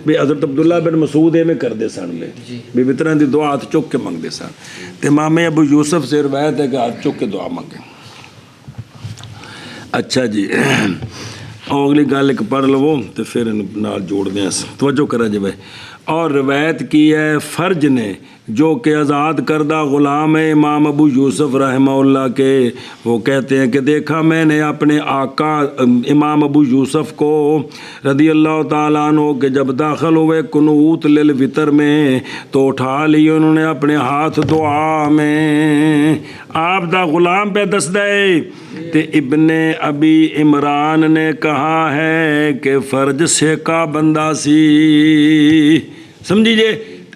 بھی حضرت عبداللہ بن مسعود میں کر دے سن لے بھی بطرہ دی دعا ہاتھ چک کے منگ دے سن، تو امام ابو یوسف سے روایت ہے کہ ہاتھ چک کے دعا منگے۔ اچھا جی، اگلی گل ایک پڑھ لو تو پھر نال جوڑ دیں، توجہ کرا جی بھائی۔ اور روایت کی ہے فرج نے، جو کہ آزاد کردہ غلام ہے امام ابو یوسف رحمہ اللہ کے، وہ کہتے ہیں کہ دیکھا میں نے اپنے آقا امام ابو یوسف کو رضی اللہ تعالیٰ عنہ کہ جب داخل ہوئے قنوت للوتر میں تو اٹھا لی انہوں نے اپنے ہاتھ دعا میں، آپ دا غلام پہ دس دے۔ تے ابن ابی عمران نے کہا ہے کہ فرج سے کا بندہ سی، سمجھیے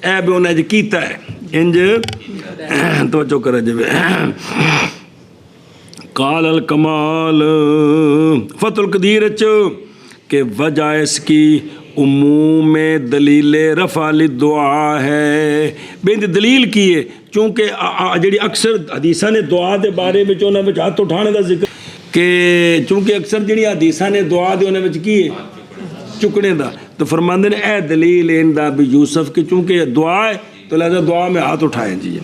اے بھی انہیں جو کیتا ہے انج توجہ کرے جب قال الکمال فتح القدیر کہ وجہ اس کی عموم دلیل رفع للدعا ہے، بند دلیل کی ہے چونکہ جڑی اکثر حدیثاں نے دعا دے بارے میں انہاں وچ ہاتھ اٹھانے دا ذکر کہ چونکہ اکثر جڑی حدیثاں نے دعا دے انہاں وچ کی ہے چکنے دا، تو فرماندے نے اے دلیل ان دا بھی یوسف کہ چونکہ دعا ہے تو لہذا دعا میں ہاتھ اٹھائیں جی۔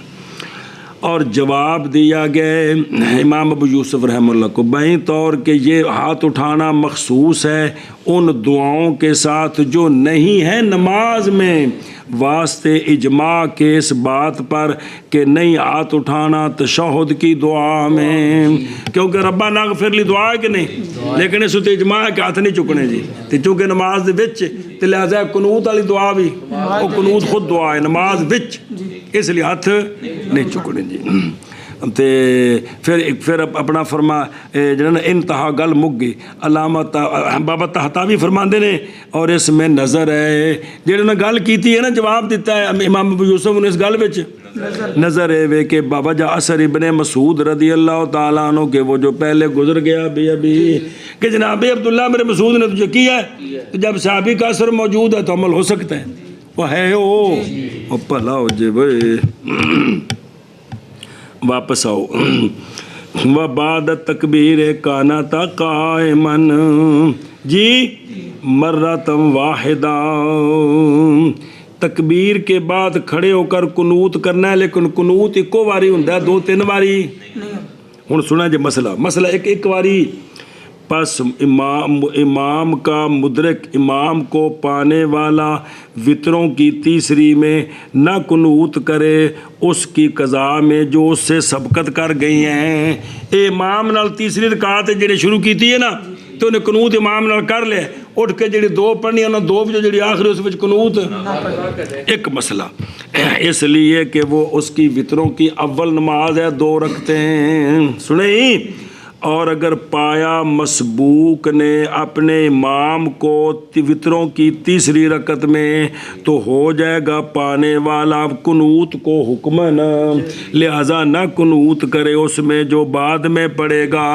اور جواب دیا گیا امام ابو یوسف رحمہ اللہ کو بائیں طور کہ یہ ہاتھ اٹھانا مخصوص ہے ان دعاؤں کے ساتھ جو نہیں ہے نماز میں، واسطے اجماع کے اس بات پر کہ نہیں ہاتھ اٹھانا تشہد کی دعا میں، کیونکہ ربنا اغفر لی دعا ہے کہ نہیں، لیکن اس تے اجماع ہے کہ ہاتھ نہیں چکنے جی، تے چونکہ نماز دے وچ تے لہذا قنوت والی دعا بھی وہ قنوت خود دعا ہے نماز وچ، اس لیے ہاتھ نہیں چکنے جی۔ تے پھر اپنا فرما جنہوں نے انتہا گل مک گئی، علامہ بابا طہطاوی فرماندے نے اور اس میں نظر ہے جنہوں نے گل کیتی ہے نا جواب دیتا ہے امام ابو یوسف نے اس گل وچ نظر ہے وے کہ بابا جا اثر ابن مسعود رضی اللہ تعالیٰ عنہ کے وہ جو پہلے گزر گیا ابھی کہ جناب عبداللہ میرے مسعود نے تجھے کیا ہے، جب صحابی کا اثر موجود ہے تو عمل ہو سکتا ہے، وہ ہے وہ بھلا ہو جے بھائی۔ واپس آؤ وبعد تکبیر کانا تا قائمن جی مرتم واحدہ، تکبیر کے بعد کھڑے ہو کر قنوت کرنا ہے، لیکن قنوت ایکو واری ہوندا ہے، 2-3 واری ہن سنا جی مسئلہ ایک واری، پس امام کا مدرک امام کو پانے والا وطروں کی تیسری میں نہ قنوت کرے اس کی قضا میں جو اس سے سبقت کر گئی ہیں، امام نال تیسری رکعت جڑی شروع کیتی ہے نا تو انہیں قنوت امام نال کر لے، اٹھ کے جڑی 2 پڑھنی انہوں 2 جو جڑی آخری اس وچ قنوت ایک مسئلہ، اس لیے کہ وہ اس کی وطروں کی اول نماز ہے 2 رکھتے ہیں، سنیں۔ اور اگر پایا مسبوق نے اپنے امام کو وطروں کی تیسری رکعت میں تو ہو جائے گا پانے والا قنوت کو حکمن، لہذا نہ قنوت کرے اس میں جو بعد میں پڑے گا۔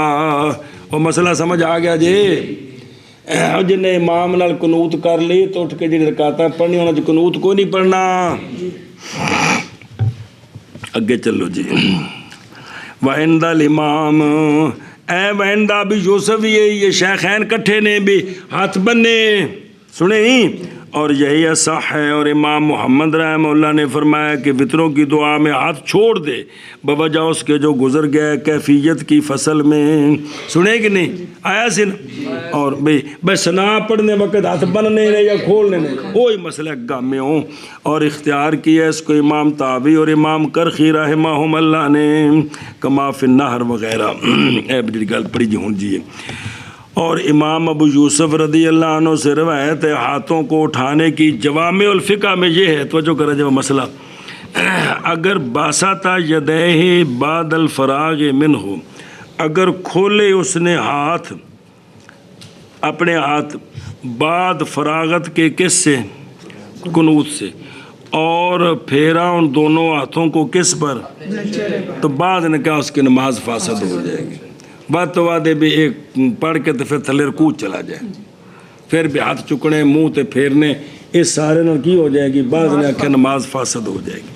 وہ مسئلہ سمجھ آ گیا جی؟ جن نے امام نال قنوت کر لی تو اٹھ کے جی رکعتاں پڑھنی ہونا جو قنوت کو نہیں پڑھنا۔ اگے چلو جی۔ وعند الامام وعند ابی یوسف، یہ شیخین کٹھے نے بھی ہاتھ بننے، سنیں، اور یہی صح ہے، اور امام محمد رحمہ اللہ نے فرمایا کہ وطروں کی دعا میں ہاتھ چھوڑ دے بوجہ اس کے جو گزر گئے کیفیت کی فصل میں، سنے کہ نہیں آیا سی نا؟ اور بھئی سنا پڑھنے وقت ہاتھ بننے نے یا کھولنے نے وہی مسئلہ گامے ہوں، اور اختیار کیا اس کو امام طاوی اور امام کرخی رحمہم اللہ نے کما فی النہر وغیرہ، اے بڑی گل پڑھی جی ہوں جی۔ اور امام ابو یوسف رضی اللہ عنہ سے روایت ہے ہاتھوں کو اٹھانے کی جوامع الفقہ میں یہ ہے، توجہ کریں جب مسئلہ، اگر باسطہ یدیہ بعد الفراغ منہ، اگر کھولے اس نے ہاتھ اپنے ہاتھ بعد فراغت کے کس سے؟ قنوت سے، اور پھیرا ان دونوں ہاتھوں کو کس پر؟ تو بعد نے کہا اس کی نماز فاسد ہو جائے گی، بات تو وعدے بھی ایک پڑھ کے تو پھر تھلے رکوع چلا جائے، پھر بھی ہاتھ چکنے منہ تے پھیرنے اس سارے نال کی ہو جائے گی، بعض نے آکھا نماز فاسد ہو جائے گی۔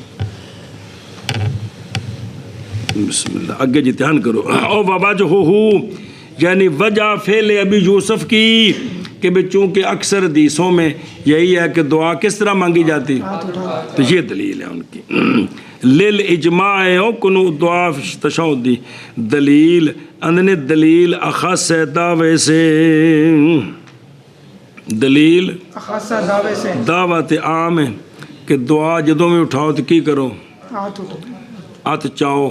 بسم اللہ، آگے جی دھیان کرو۔ او بابا جو ہو یعنی وجہ فعل ابی یوسف کی کہ بھی چونکہ اکثر حدیثوں میں یہی ہے کہ دعا کس طرح مانگی جاتی، تو یہ دلیل ہے ان کی۔ للاجماع او کنو دعا تشہد دی دلیل اندنے دلیل اخص ہے دعوے سے، دلیل دعوت عام ہے کہ دعا جدوں میں اٹھاؤ تو کی کرو، ہاتھ چاہو،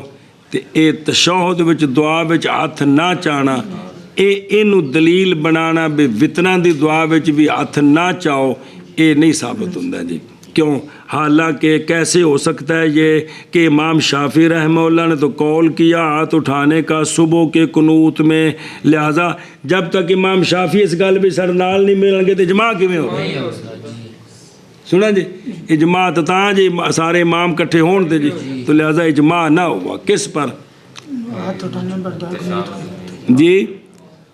تے اے تشہد وچ دعا وچ ہاتھ نہ چاہنا اے اینو دلیل بنانا بھی وطراں دی دعا وچ بھی ہاتھ نہ چاہو، اے نہیں ثابت ہوندا جی۔ کیوں؟ حالانکہ کیسے ہو سکتا ہے یہ کہ امام شافعی رحمہ اللہ نے تو قول کیا ہاتھ اٹھانے کا صبح کے قنوت میں، لہذا جب تک امام شافعی اس گل بھی سر نال نہیں ملن گے تو اجماع کیویں ہوگا؟ سنا جی اجماع تاں جی سارے امام کٹھے ہون تے جی، تو لہذا اجماع نہ ہوا کس پر جی؟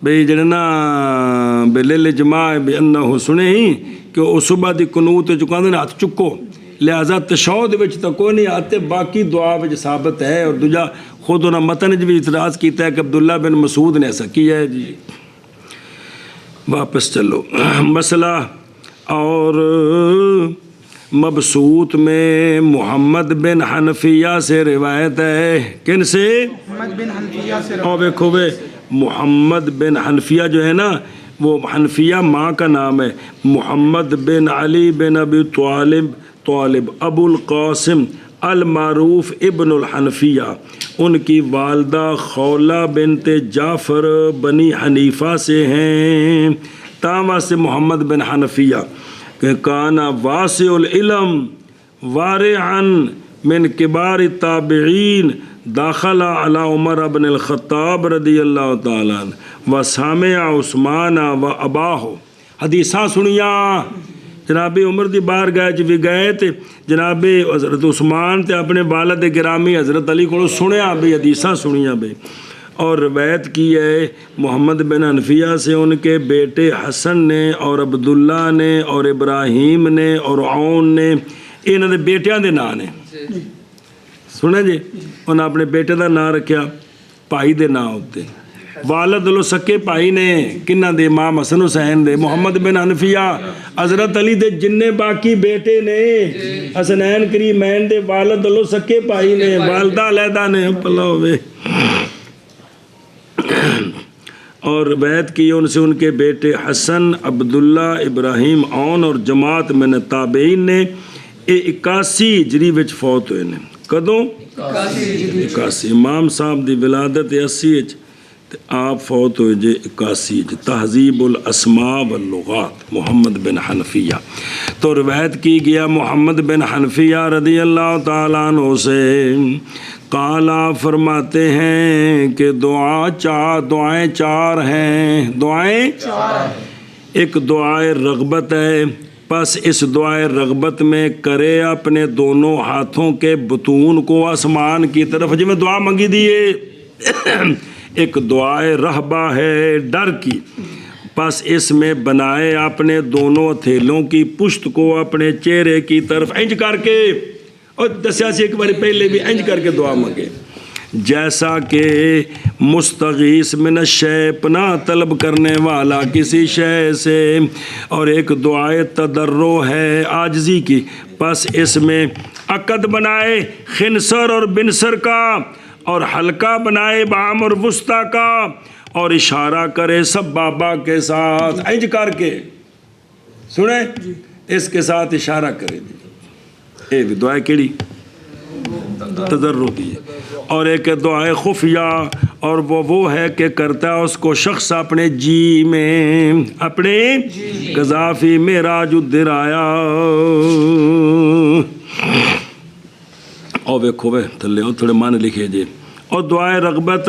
بھئی جڑے نا بلیل اجماع بانہ سنے ہی کہ وہ صبح دی قنوت چکاندے نے ہاتھ چکو، لہذا تشہد وچ تو کوئی نہیں آتے، باقی دعا وچ ثابت ہے۔ اور دوجا خود انہاں متن بھی اعتراض کیتا ہے کہ عبداللہ بن مسعود نے ایسا کیا ہے جی۔ واپس چلو مسئلہ، اور مبسوط میں محمد بن حنفیہ سے روایت ہے. کن سے؟ محمد بن حنفیہ سے اور دیکھو بے محمد بن حنفیہ جو ہے نا وہ حنفیہ ماں کا نام ہے. محمد بن علی بن ابی طالب ابو القاسم المعروف ابن الحنفیہ، ان کی والدہ خولہ بنت جعفر بنی حنیفہ سے ہیں. تاما سے محمد بن حنفیہ کہ کانا واسع العلم وارعا من کبار التابعین داخل علی عمر بن الخطاب رضی اللہ تعالیٰ عنہ و سامع عثمان و اباہ. حدیثاں سنیاں جناب عمر دی بارگاہ چ بھی گئے تے جناب حضرت عثمان تے اپنے والد گرامی حضرت علی کو سنیا بھی حدیثاں سنیاں بھی. اور روایت کی ہے محمد بن حنفیہ سے ان کے بیٹے حسن نے اور عبداللہ نے اور ابراہیم نے اور عون نے، انہاں دے بیٹیاں دے نام نے. سنا جی انہاں اپنے بیٹے دا نام رکھیا بھائی دے نام ہوتے. والد لو سکے بھائی نے کنہ دے امام حسن حسین دے محمد بن حنفیہ حضرت علی دے جننے باقی بیٹے نے حسنین کریمین دے والد لو سکے بھائی نے والدہ علیحدہ نے پلا ہوئے. اور روایت کی ان سے ان کے بیٹے حسن عبداللہ ابراہیم عون اور جماعت من تابعین نے 81 ہجری وچ فوت ہوئے نے. کدوں؟ 81. امام صاحب دی ولادت 80 وچ تے آپ فوت ہوئے جے 81 وچ. تہذیب الاسماء واللغات محمد بن حنفیہ. تو روایت کی گیا محمد بن حنفیہ رضی اللہ تعالیٰ عنہ سے قالا فرماتے ہیں کہ دعائیں چار ہیں. دعائیں ایک دعائے رغبت ہے، پس اس دعائے رغبت میں کرے اپنے دونوں ہاتھوں کے بطون کو آسمان کی طرف جی میں دعا منگی دیے. ایک دعائے رہبہ ہے ڈر کی، پس اس میں بنائے اپنے دونوں ہتھیلیوں کی پشت کو اپنے چہرے کی طرف انج کر کے، اور دسیا سے ایک بار پہلے بھی انج کر کے دعا مانگے. جیسا کہ مستغیث من الشے پناہ طلب کرنے والا کسی شے سے. اور ایک دعائے تضرع ہے عاجزی کی، پس اس میں عقد بنائے خنصر اور بنصر کا اور حلقہ بنائے بام اور وسطیٰ کا اور اشارہ کرے سب بابا کے ساتھ انج کر کے. سنیں اس کے ساتھ اشارہ کرے. ایک دعائے کیڑی تضرع دی ہے. اور ایک دعائے خفیہ، اور وہ ہے کہ کرتا ہے اس کو شخص اپنے جی میں، اپنے قذافی معراج الدرایا. اور ویکھو وے تھلے اور تھوڑے معنی لکھے جی. اور دعائے رغبت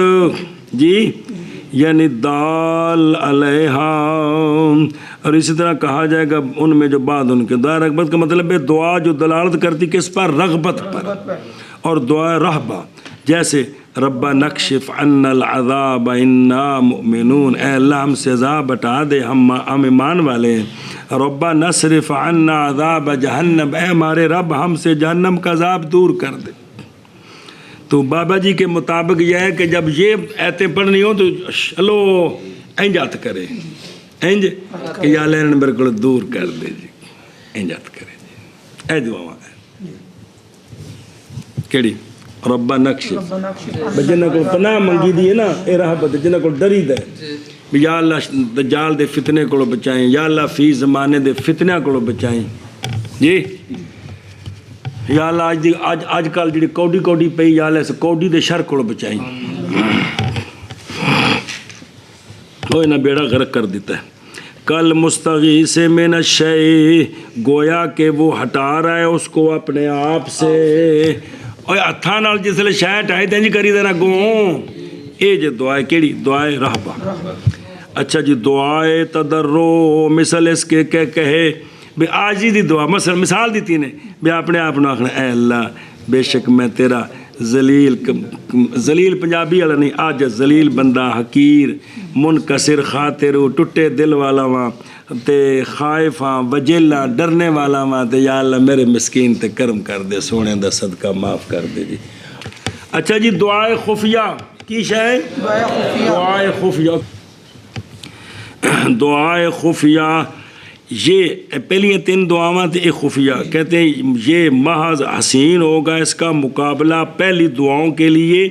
جی یعنی دال علیہا، اور اسی طرح کہا جائے گا ان میں جو بعد ان کے دعائے رغبت کا مطلب ہے دعا جو دلالت کرتی کس پر؟ رغبت پر. اور دعائے رہبہ جیسے ربا نکشف عنا العذاب انا مؤمنون، اے اللہ ہم سے عذاب ہٹا دے ہم ایمان والے ہیں. ربا نصرف عنا عذاب جہنم، اے ہمارے رب ہم سے جہنم کا عذاب دور کر دے. تو بابا جی کے مطابق یہ ہے کہ جب یہ ایتیں پڑھنی ہو تو چلو انج ہاتھ کرے، انج کہ یا اللہ میرے کو دور کر دے جی، انج ہاتھ کرے جی. اے دعا کیڑی؟ ربا نکشف، جنہاں کو پناہ منگی دی ہے نا اے رہبت، جنہاں کو ڈری دے یا اللہ دجال دے فتنے کو بچائیں، یا اللہ فی زمانے دے فتنہ کو بچائیں جی. یا اللہ آج کل جڑی کوڈی پئی یا اللہ اس کوڈی دے شر کو بچائیں. وہ انہیں بیڑا غرق کر دیتا ہے. کل مستغیث من الشیء، گویا کہ وہ ہٹا رہا ہے اس کو اپنے آپ سے. اور ہتھاں نال جس لے شے ہٹائی تے انج کری دینا گوں. اے جے دعائے کیڑی؟ دعائے رہبہ. اچھا جی دعائے تضرع مثل اس کے کہے بے آجی دی دعا، مثال دیتی نے بے اپنے آپ نے آخنا اے اللہ بے شک میں تیرا ذلیل پنجابی والا نہیں آج ذلیل بندہ، حقیر، منکسر خاطر، ٹٹے دل والا وہاں تے خائف ہاں، وجل ہاں، ڈرنے والا وہاں تے یا اللہ میرے مسکین تے کرم کر دے، سونے دا صدقہ معاف کر دے جی. اچھا جی دعائے خفیہ کی شے؟ دعائے خفیہ. دعائے خفیہ یہ پہلی 3 دعاواں تھے ایک خفیہ، کہتے ہیں یہ محض حسین ہوگا اس کا مقابلہ پہلی دعاؤں کے لیے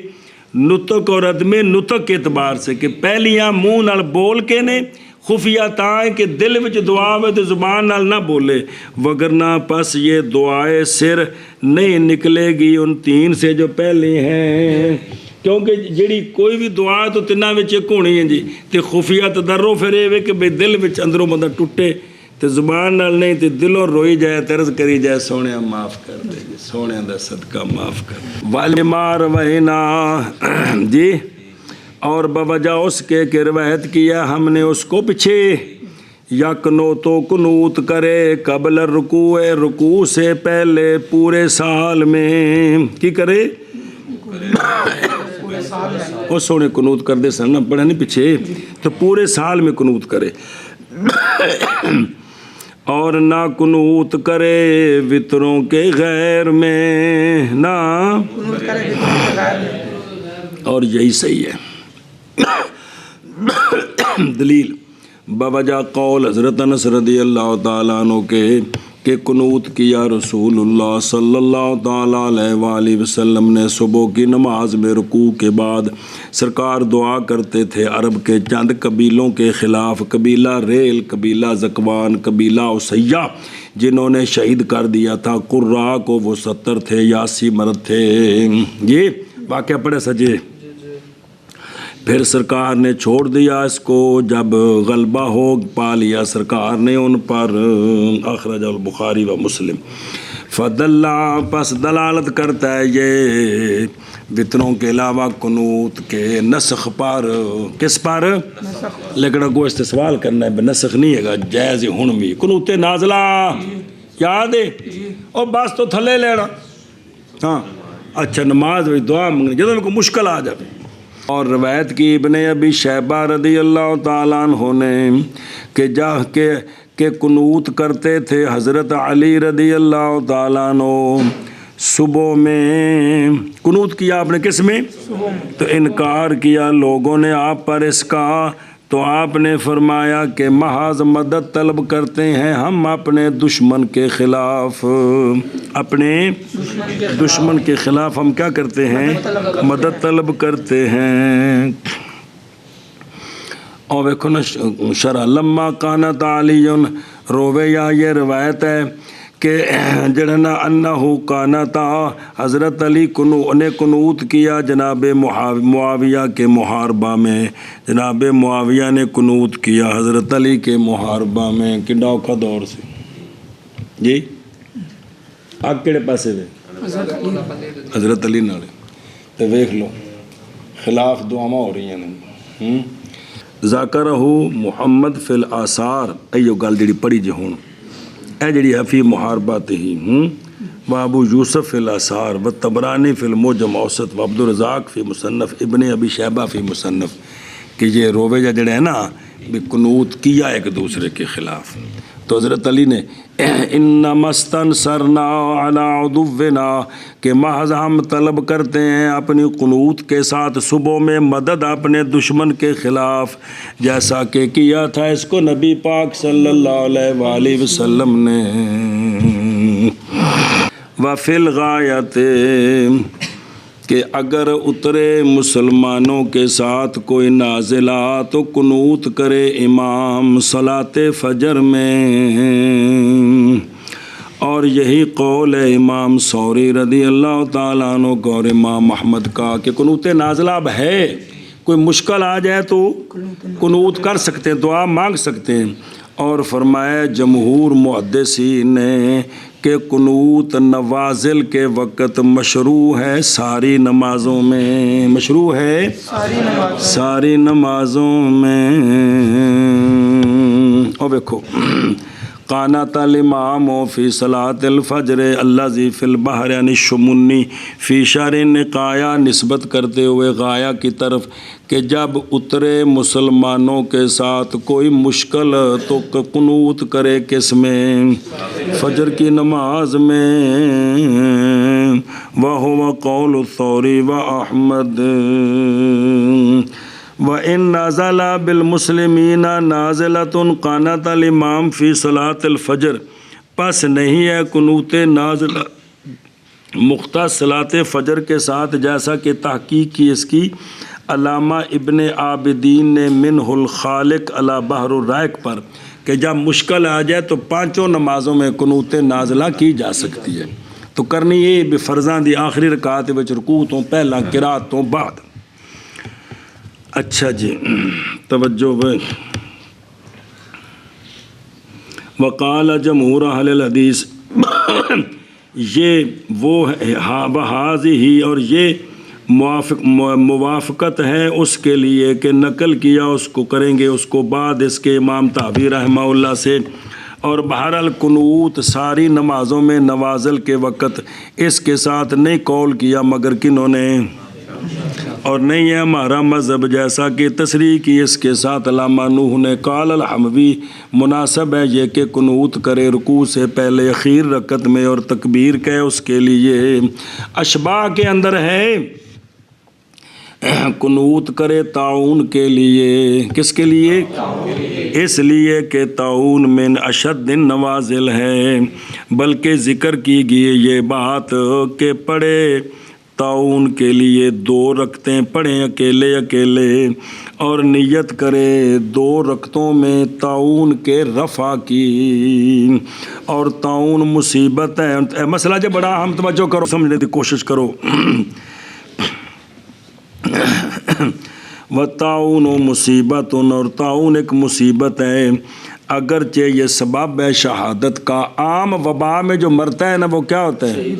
نطق اور عدم نطق کے اعتبار سے، کہ پہلیاں منہ نال بول کے نے، خفیہ تاں کہ دل وچ دعا میں تو زبان نال نہ بولے، وگرنہ پس یہ دعائے سر نہیں نکلے گی ان 3 سے جو پہلے ہیں، کیونکہ جڑی کوئی بھی دعا تو تنہاں وچ ایک ہونی ہے جی، تے خفیہ تضرع پھر یہ کہ بھئی دل وچ اندروں بندہ ٹوٹے تے زبان نال نہیں تے دلوں روئی جائے، طرز کری جائے سونیا معاف کر دے جی، سونے دا صدقہ معاف کر دے۔ والمار وحینا جی، اور بوجہ اس کے کہ روایت کیا ہم نے اس کو پیچھے، یکنو تو قنوت کرے قبل رکوع، رکوع سے پہلے پورے سال میں، کی کرے؟ وہ سونے قنوت کر دے سن، پڑھا نہیں پیچھے، تو پورے سال میں قنوت کرے، اور نہ قنوت کرے وطروں کے غیر میں، نہ اور یہی صحیح ہے۔ دلیل بوجہ قول حضرت انس رضی اللہ تعالیٰ عنہ کے کہ قنوت کیا رسول اللہ صلی اللہ تعالیٰ علیہ وآلہ وسلم نے صبح کی نماز میں رکوع کے بعد سرکار دعا کرتے تھے عرب کے چند قبیلوں کے خلاف، قبیلہ ریل، قبیلہ زکوان، قبیلہ اسیہ، جنہوں نے شہید کر دیا تھا قراء کو، وہ 70 تھے، 80 مرد تھے۔ یہ واقعہ پڑھے سجے؟ پھر سرکار نے چھوڑ دیا اس کو جب غلبہ ہو پا لیا سرکار نے ان پر، اخرج البخاری و مسلم۔ فدلہ پس دلالت کرتا ہے یہ وطروں کے علاوہ قنوت کے نسخ پر، کس پر؟ لیکن اگو اس سے سوال کرنا ہے نسخ نہیں ہے گا، جائز ہن بھی قنوت نازلہ یاد ہے، اور بس تو تھلے لینا، ہاں اچھا نماز وچ دعا منگنی جدوں کو مشکل آ جائے۔ اور روایت کی ابن ابی شیبہ رضی اللہ تعالیٰ عنہ نے کہ قنوت کرتے تھے حضرت علی رضی اللہ تعالیٰ عنہ صبح میں، قنوت کیا آپ نے کس میں؟ تو انکار کیا لوگوں نے آپ پر اس کا، تو آپ نے فرمایا کہ محض مدد طلب کرتے ہیں ہم اپنے دشمن کے خلاف، اپنے دشمن کے خلاف ہم کیا کرتے ہیں؟ مدد طلب کرتے ہیں۔ اور دیکھو نا شرح لما کانت علی رویہ، یہ روایت ہے کہ جڑا نا انہو کانتا حضرت علی نے قنوت کیا جناب معاویہ کے محاربہ میں، جناب معاویہ نے قنوت کیا حضرت علی کے محاربہ میں، کنڈا اوکھا دور سے جی، آگ کیڑے پاسے دے حضرت علی نالے، تو دیکھ لو خلاف دعاواں ہو رہی ہیں۔ ذاکرہ محمد فی الآثار، ایو گل جڑی پڑھی جی ہون اے جڑی ہے فی محاربات ہی، و ابو یوسف فی الآثار، و طبرانی فی المعجم اوسط، و عبدالرزاق فی مصنف، ابن ابی شیبہ فی مصنف، کہ یہ رویہ جڑے ہیں نا بھی قنوت کیا ایک دوسرے کے خلاف۔ تو حضرت علی نے انما استنصرنا علی عدونا، کہ محض ہم طلب کرتے ہیں اپنی قنوت کے ساتھ صبح میں مدد اپنے دشمن کے خلاف، جیسا کہ کیا تھا اس کو نبی پاک صلی اللہ علیہ وآلہ وسلم نے۔ وفی الغایت، کہ اگر اترے مسلمانوں کے ساتھ کوئی نازلہ تو قنوت کرے امام صلاۃ فجر میں، اور یہی قول ہے امام ثوری رضی اللہ تعالیٰ عنہ کا اور امام احمد کا کہ قنوت نازلہ اب ہے، کوئی مشکل آ جائے تو قنوت کر سکتے ہیں، دعا مانگ سکتے ہیں۔ اور فرمایا جمہور محدثین نے کہ قنوت نوازل کے وقت مشروع ہے ساری نمازوں میں، مشروع ہے ساری نمازوں میں۔ اور دیکھو قانت الامام فی صلاۃ الفجر الذی فی البحر، یعنی شمنی فی شہر نقایا، نسبت کرتے ہوئے غایا کی طرف، کہ جب اترے مسلمانوں کے ساتھ کوئی مشکل تو قنوت کرے کس میں؟ فجر کی نماز میں۔ وَهُوَ قَوْلُ الثَّوْرِي وَأَحْمَدٍ وَإِن نَازَلَ بِالْمُسْلِمِينَ نَازِلَةٌ قَانَتَ الْإِمَامُ فِي صَلَاةِ الْفَجْرِ، پس نہیں ہے قنوت نازلہ مختص صلاۃ فجر کے ساتھ، جیسا کہ تحقیق کی اس کی علامہ ابن عابدین نے منہ الخالق علی بحر الرائق پر، کہ جب مشکل آ جائے تو پانچوں نمازوں میں قنوت نازلہ کی جا سکتی ہے، تو کرنی یہ بھی فرضاں دی آخری رکعت وچ رکوع تو پہلا، قرات تو بعد۔ اچھا جی توجہ ہے۔ وقال جمہور اہل الحدیث، یہ وہ ہی اور یہ موافقت ہے اس کے لیے کہ نقل کیا اس کو کریں گے اس کو بعد اس کے امام طحاوی رحمہ اللہ سے، اور بہرحال قنوت ساری نمازوں میں نوازل کے وقت اس کے ساتھ نہیں قول کیا مگر کنہوں نے، اور نہیں ہے ہمارا مذہب، جیسا کہ تصریح کی اس کے ساتھ علامہ نوح نے۔ قال الحموی، مناسب ہے یہ کہ قنوت کرے رکوع سے پہلے اخیر رکعت میں اور تکبیر کہے اس کے لیے۔ اشباہ کے اندر ہے قنوت کرے طاعون کے لیے، کس کے لیے؟ اس لیے کہ طاعون من اشد النوازل ہے، بلکہ ذکر کی گئی یہ بات کہ پڑھے طاعون کے لیے 2 رکعتیں پڑھیں اکیلے اور نیت کرے 2 رکعتوں میں طاعون کے رفع کی، اور طاعون مصیبت ہے۔ مسئلہ جو بڑا ہم توجہ کرو، سمجھنے کی کوشش کرو۔ وطاعون مصیبت، اور طاعون ایک مصیبت ہے، اگرچہ یہ سبب ہے شہادت کا۔ عام وبا میں جو مرتا ہے نا وہ کیا ہوتا ہے،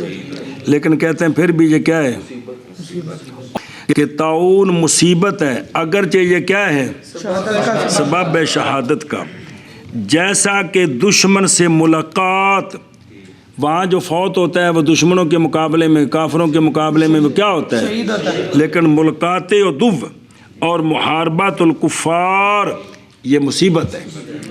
لیکن کہتے ہیں پھر بھی یہ کیا ہے کہ طاعون مصیبت ہے، اگرچہ یہ کیا ہے سبب ہے شہادت کا۔ جیسا کہ دشمن سے ملاقات، وہاں جو فوت ہوتا ہے وہ دشمنوں کے مقابلے میں، کافروں کے مقابلے میں وہ کیا ہوتا ہے، لیکن ملاقات عدو اور محاربات الکفار یہ مصیبت ہے۔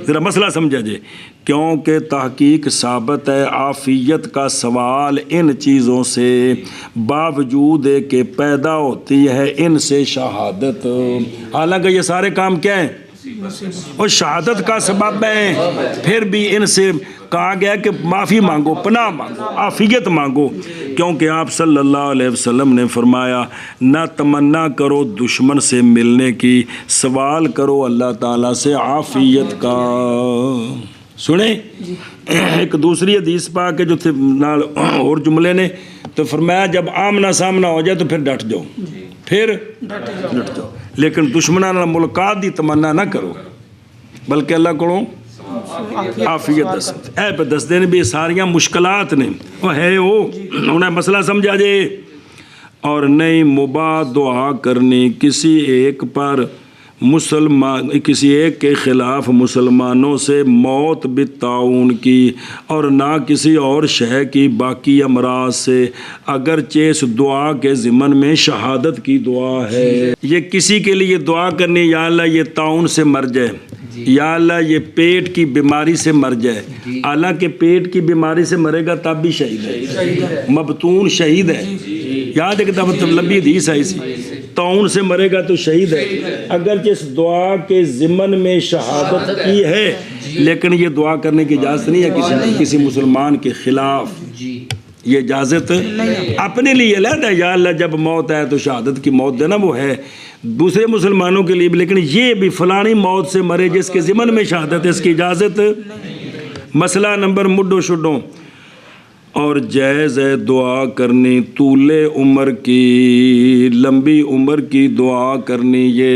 ذرا مسئلہ سمجھا جائے، کیونکہ تحقیق ثابت ہے عافیت کا سوال ان چیزوں سے، باوجود کہ پیدا ہوتی ہے ان سے شہادت، حالانکہ یہ سارے کام کیا ہیں اور شہادت کا سبب ہے، پھر بھی ان سے کہا گیا کہ معافی مانگو، پناہ مانگو، عافیت مانگو، کیونکہ آپ صلی اللہ علیہ وسلم نے فرمایا نہ تمنا کرو دشمن سے ملنے کی، سوال کرو اللہ تعالیٰ سے عافیت کا۔ سنیں ایک دوسری حدیث پاک کے جو تھے نال اور جملے نے، تو فرمایا جب آمنا سامنا ہو جائے تو پھر ڈٹ جاؤ، پھر ڈٹ جاؤ، لیکن دشمنان ملاقات دی تمنا نہ کرو، بلکہ اللہ کو عافیت دس اے پہ دس دینے بھی ساریاں مشکلات نے وہ ہے، وہ انہیں مسئلہ سمجھا جائے۔ اور نہیں مباح دعا کرنی کسی ایک پر کسی ایک کے خلاف مسلمانوں سے موت بالطاعون کی، اور نہ کسی اور شے کی باقی امراض سے، اگرچہ اس دعا کے ضمن میں شہادت کی دعا ہے۔ یہ کسی کے لیے دعا کرنی، یا اللہ یہ طاعون سے مر جائے، یا اللہ یہ پیٹ کی بیماری سے مر جائے، حالانکہ پیٹ کی بیماری سے مرے گا تب بھی شہید ہے، مبتون شہید ہے، یاد ہے کہ تب لمبی حدیث ہے اسی، طاعون سے مرے گا تو شہید ہے، اگرچہ اس دعا کے ضمن میں شہادت کی ہے، لیکن یہ دعا کرنے کی اجازت نہیں ہے کسی مسلمان کے خلاف، یہ اجازت اپنے لیے علیحدہ ہے، یا اللہ جب موت آئے تو شہادت کی موت دینا وہ ہے دوسرے مسلمانوں کے لیے بھی، لیکن یہ بھی فلانی موت سے مرے جس کے ضمن میں شہادت ہے، اس کی اجازت۔ مسئلہ نمبر مڈو شڈوں، اور جائز ہے دعا کرنی طول عمر کی، لمبی عمر کی دعا کرنی، یہ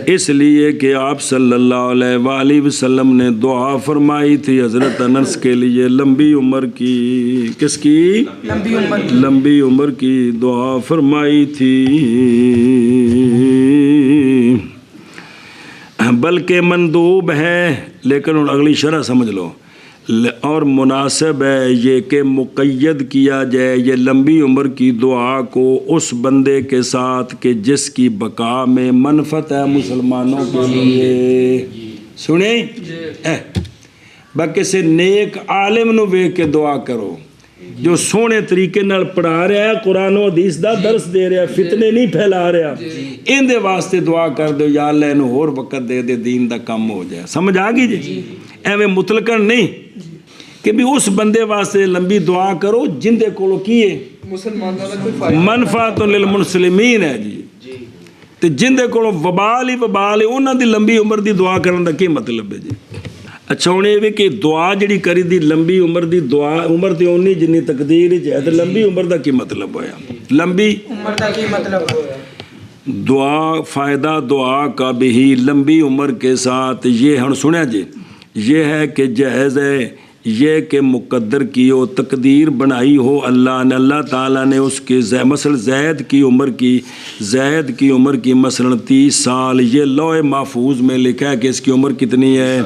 اس لیے کہ آپ صلی اللہ علیہ وآلہ وسلم نے دعا فرمائی تھی حضرت انس کے لیے لمبی عمر کی، کس کی؟ لمبی عمر کی دعا فرمائی تھی، بلکہ مندوب ہے، لیکن اگلی شرح سمجھ لو، اور مناسب ہے یہ کہ مقید کیا جائے یہ لمبی عمر کی دعا کو اس بندے کے ساتھ کہ جس کی بقا میں منفعت ہے مسلمانوں کے لیے۔ سنیں باقی سے نیک عالم نو ویکھ کے دعا کرو، جو سونے طریقے نال پڑھا رہا ہے, قرآن و حدیث دا درس دے رہا ہے, فتنے نہیں پھیلا رہا, ان دے واسطے دعا کر دو یا اللہ انہوں اور وقت دے دے, دین دا کم ہو جائے. سمجھ آ گئی جی؟ ایویں مطلقاً نہیں کہ بھی اس بندے واسطے لمبی دعا کرو جن دے کولو کی ہے منفعت للمسلمین ہے جی, تے جن دے کولو وبال ہی وبال ہے, انہاں دی لمبی عمر دی دعا کرن دا کی مطلب ہے جی؟ اچھا ہوں یہ بھی کہ دعا جڑی کری دی لمبی عمر دی دعا, عمر تے اونی جنی تقدیر ہے, تے لمبی عمر دا کی مطلب ہویا؟ لمبی عمر دا کی مطلب ہویا؟ دعا فائدہ دعا کا بھی لمبی عمر کے ساتھ یہ ہم سنیا جی, یہ ہے کہ جہیز ہے یہ کہ مقدر کی ہو, تقدیر بنائی ہو اللہ نے, اللہ تعالیٰ نے اس کے مثلا زید کی عمر کی مثلا 30 سال, یہ لوح محفوظ میں لکھا ہے کہ اس کی عمر کتنی ہے.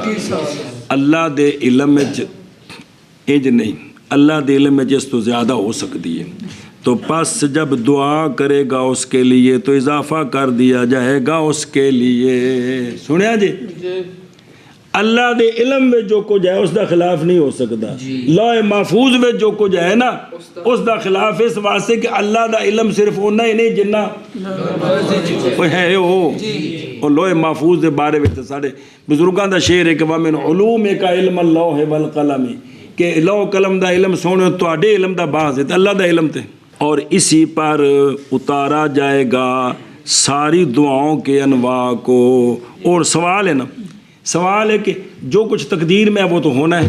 اللہ دے علم میں انج نہیں, اللہ دے علم میں جس تو زیادہ ہو سکتی ہے, تو پس جب دعا کرے گا اس کے لیے تو اضافہ کر دیا جائے گا اس کے لیے. سنیا جی؟ اللہ دے علم میں جو کچھ ہے اس دا خلاف نہیں ہو سکتا, لوح محفوظ میں جو کچھ ہے نا اس دا خلاف اس واسطے کہ اللہ دا علم صرف اونا ہی نہیں جنہ ہے ہو. اور لوح محفوظ دے بارے میں سارے بزرگاں دا شعر ہے کہ وَمِنْ عُلُومِكَ عِلْمَ اللَّوْحِ وَالْقَلَمِ, کہ لوح قلم دا علم سونے تواڈے علم دا باز ہے, اللہ دا علم تے. اور اسی پر اتارا جائے گا ساری دعاؤں کے انواع کو. اور سوال ہے نا, سوال ہے کہ جو کچھ تقدیر میں ہے وہ تو ہونا ہے,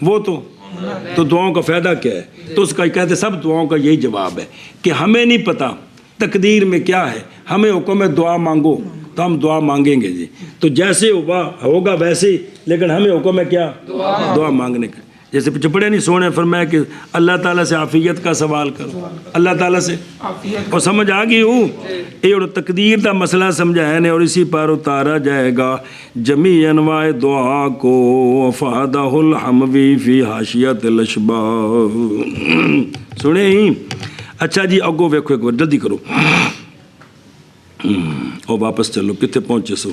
وہ تو دعاؤں کا فائدہ کیا ہے؟ تو اس کا کہتے سب دعاؤں کا یہی جواب ہے کہ ہمیں نہیں پتہ تقدیر میں کیا ہے, ہمیں حکم ہے دعا مانگو تو ہم دعا مانگیں گے جی, تو جیسے ہوگا ویسے ہی, لیکن ہمیں حکم ہے کیا؟ دعا مانگنے کا. جیسے چپڑے نہیں سونے فرمایا کہ اللہ تعالیٰ سے عافیت کا سوال کرو, اللہ تعالیٰ سے. اور سمجھ آ گئی ہوں یہ اور تقدیر کا مسئلہ سمجھایا نے. اور اسی پر اتارا جائے گا جمیع انواع دعا کو, افادہ الحموی فی حاشیت الاشباح. سنے ہی؟ اچھا جی اگو ویکھو ایک بار جلدی کرو اور واپس چلو, کتنے پہنچے سو.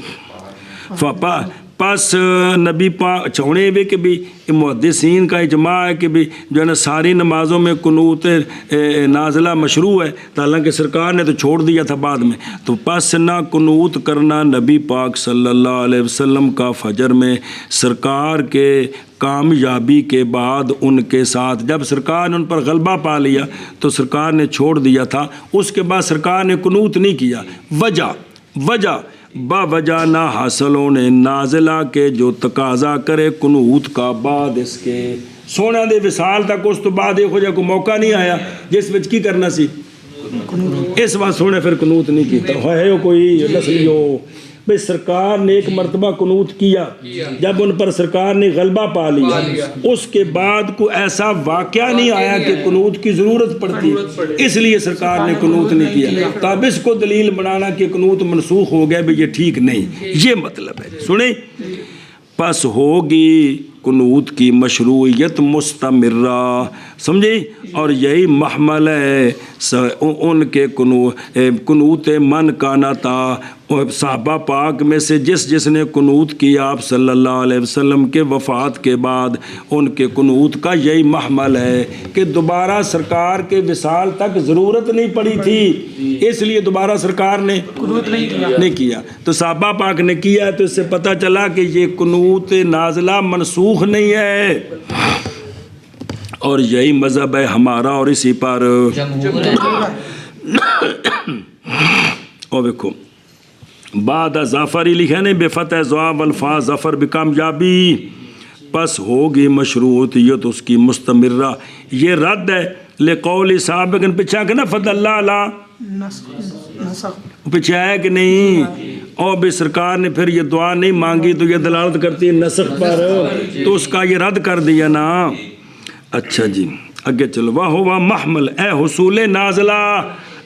پس نبی پاک چوڑے بھی کہ بھی محدثین کا اجماع ہے کہ بھی جو ہے نا ساری نمازوں میں قنوت نازلہ مشروع ہے, حالانکہ سرکار نے تو چھوڑ دیا تھا بعد میں. تو پس نہ قنوت کرنا نبی پاک صلی اللہ علیہ وسلم کا فجر میں سرکار کے کامیابی کے بعد ان کے ساتھ, جب سرکار نے ان پر غلبہ پا لیا تو سرکار نے چھوڑ دیا تھا, اس کے بعد سرکار نے قنوت نہیں کیا. وجہ با وجہ نہ حاصل ہونے نازلہ کے جو تقاضا کرے قنوت کا بعد اس کے سونے دے وصال تک, اس تو بعد ایک ہو جائے کوئی موقع نہیں آیا جس وچ کی کرنا سی, اس وقت سونے پھر قنوت نہیں کیتا ہے. کوئی نسلیو بھئی سرکار نے ایک مرتبہ قنوت کیا, جب ان پر سرکار نے غلبہ پا لیا, اس کے بعد کوئی ایسا واقعہ نہیں آیا کہ قنوت کی ضرورت پڑتی, اس لیے سرکار نے قنوت نہیں کیا. تب اس کو دلیل بنانا کہ قنوت منسوخ ہو گیا بھی یہ ٹھیک نہیں, یہ مطلب ہے. سنیں, پس ہوگی قنوت کی مشروعیت مستمرہ, سمجھے, اور یہی محمل ہے ان کے قنوت من کانا تھا. صحابہ پاک میں سے جس نے قنوت کیا آپ صلی اللہ علیہ وسلم کے وفات کے بعد, ان کے قنوت کا یہی محمل ہے کہ دوبارہ سرکار کے وصال تک ضرورت نہیں پڑی تھی, اس لیے دوبارہ سرکار نے قنوت نہیں کیا. تو صحابہ پاک نے کیا, تو اس سے پتہ چلا کہ یہ قنوت نازلہ منسوخ نہیں ہے, اور یہی مذہب ہے ہمارا. اور اسی پر اور دیکھو بعد ظفر لکھے نے بے فتح ضواب الفاظ ظفر بکامیابی, پس ہوگی مشروعیت اس کی مستمرہ. یہ رد ہے لقول صاحب, لیکن پیچھے کہ نا فضل اللہ علیہ پیچھے ہے کہ نہیں, اور بھی سرکار نے پھر یہ دعا نہیں مانگی تو یہ دلالت کرتی ہے نسخ پر, تو اس کا یہ رد کر دیا نا. اچھا جی اگے چلو. وہ محمل اے حصول نازلہ,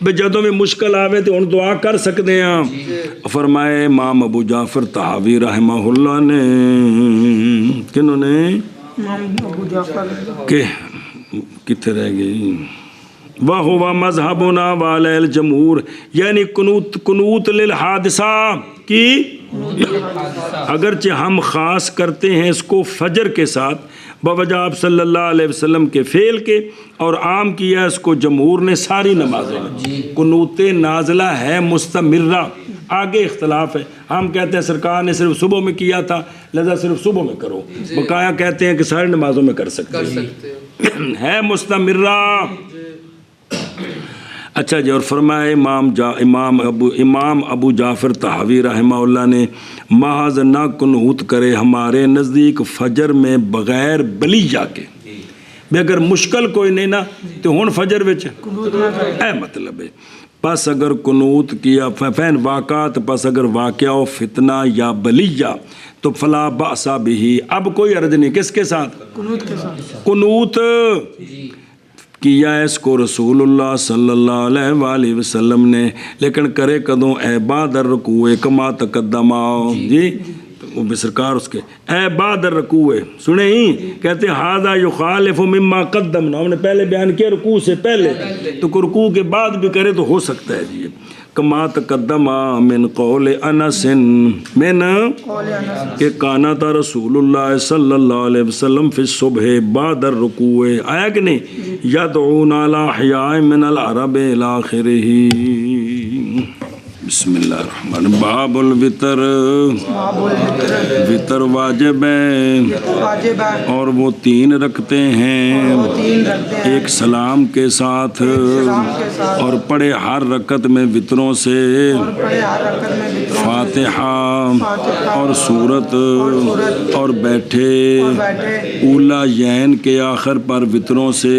بے جدوں میں مشکل آوے تو ان دعا کر سکتے ہیں. فرمائے امام ابو جعفر طحاوی رحمہ اللہ نے, کنہوں نے, امام ابو جعفر کہ کتنے رہ گئی, وَهُوَ مَذْهَبُنَا وَعَلَيْهِ الْجَمْهُورِ, یعنی قنوت للحادثہ کی اگرچہ ہم خاص کرتے ہیں اس کو فجر کے ساتھ بوجہ آپ صلی اللہ علیہ وسلم کے فعل کے، اور عام کیا اس کو جمہور نے ساری نمازوں میں۔ قنوت نازلہ ہے مستمرہ، آگے اختلاف ہے، ہم کہتے ہیں سرکار نے صرف صبح میں کیا تھا لہذا صرف صبح میں کرو، بقایا کہتے ہیں کہ ساری نمازوں میں کر سکتے ہیں، ہے مستمرہ۔ اچھا جی، اور فرمائے امام ابو جعفر طحاوی رحمہ اللہ نے محض نہ قنوت کرے ہمارے نزدیک فجر میں بغیر بلیجہ کے، بھی اگر مشکل کوئی نہیں نا تو ہون فجر وچ اے مطلب ہے، پس اگر قنوت کیا فین واقعات، پس اگر واقعہ و فتنہ یا بلیجہ تو فلا بأس بہ، اب کوئی عرض نہیں، کس کے ساتھ؟ قنوت کے ساتھ۔ قنوت کیا اس کو رسول اللہ صلی اللہ علیہ وآلہ وسلم نے، لیکن کرے کدوں اے بعد الرکوع کما تقدم، جی وہ بسرکار اس کے اے بعد الرکوع سنیں ہی کہتے ہیں ھذا یخالف مما قدمنا، ہم نے پہلے بیان کیا رکوع سے پہلے، تو رکوع کے بعد بھی کرے تو ہو سکتا ہے جی۔ کما تقدم من قول انس، من کہ کانا تھا رسول اللہ صلی اللہ علیہ وسلم فی الصبح بعد الرکوع، آیا کہ نہیں، یدعون علی احیاء من العرب الی آخرہ۔ بسم اللہ الرحمن الرحیم۔ باب الوتر، وتر واجب ہے اور وہ 3 رکھتے ہیں، ایک سلام کے ساتھ، اور پڑھے ہر رکعت میں وتروں سے فاتحہ اور سورت، اور بیٹھے اولیین کے آخر پر وتروں سے،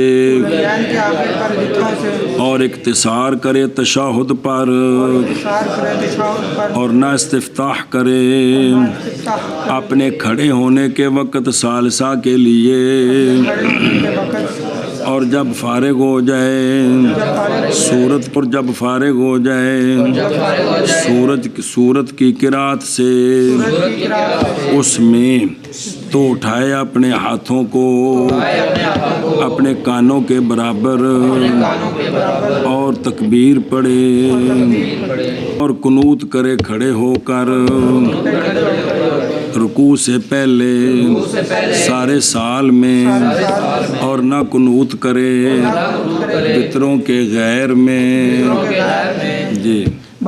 اور اختصار کرے تشہد پر، اور نہ استفتاح کرے اپنے کھڑے ہونے کے وقت ثالثہ کے لیے، اور جب فارغ ہو جائے سورت پر، جب فارغ ہو جائے سورت کی قرات سے اس میں، تو اٹھائے اپنے ہاتھوں کو اپنے کانوں کے برابر اور تکبیر پڑھے، اور قنوت کرے کھڑے ہو کر رکوع سے پہلے سارے سال میں، اور نہ قنوت کرے وتروں کے غیر میں، جی۔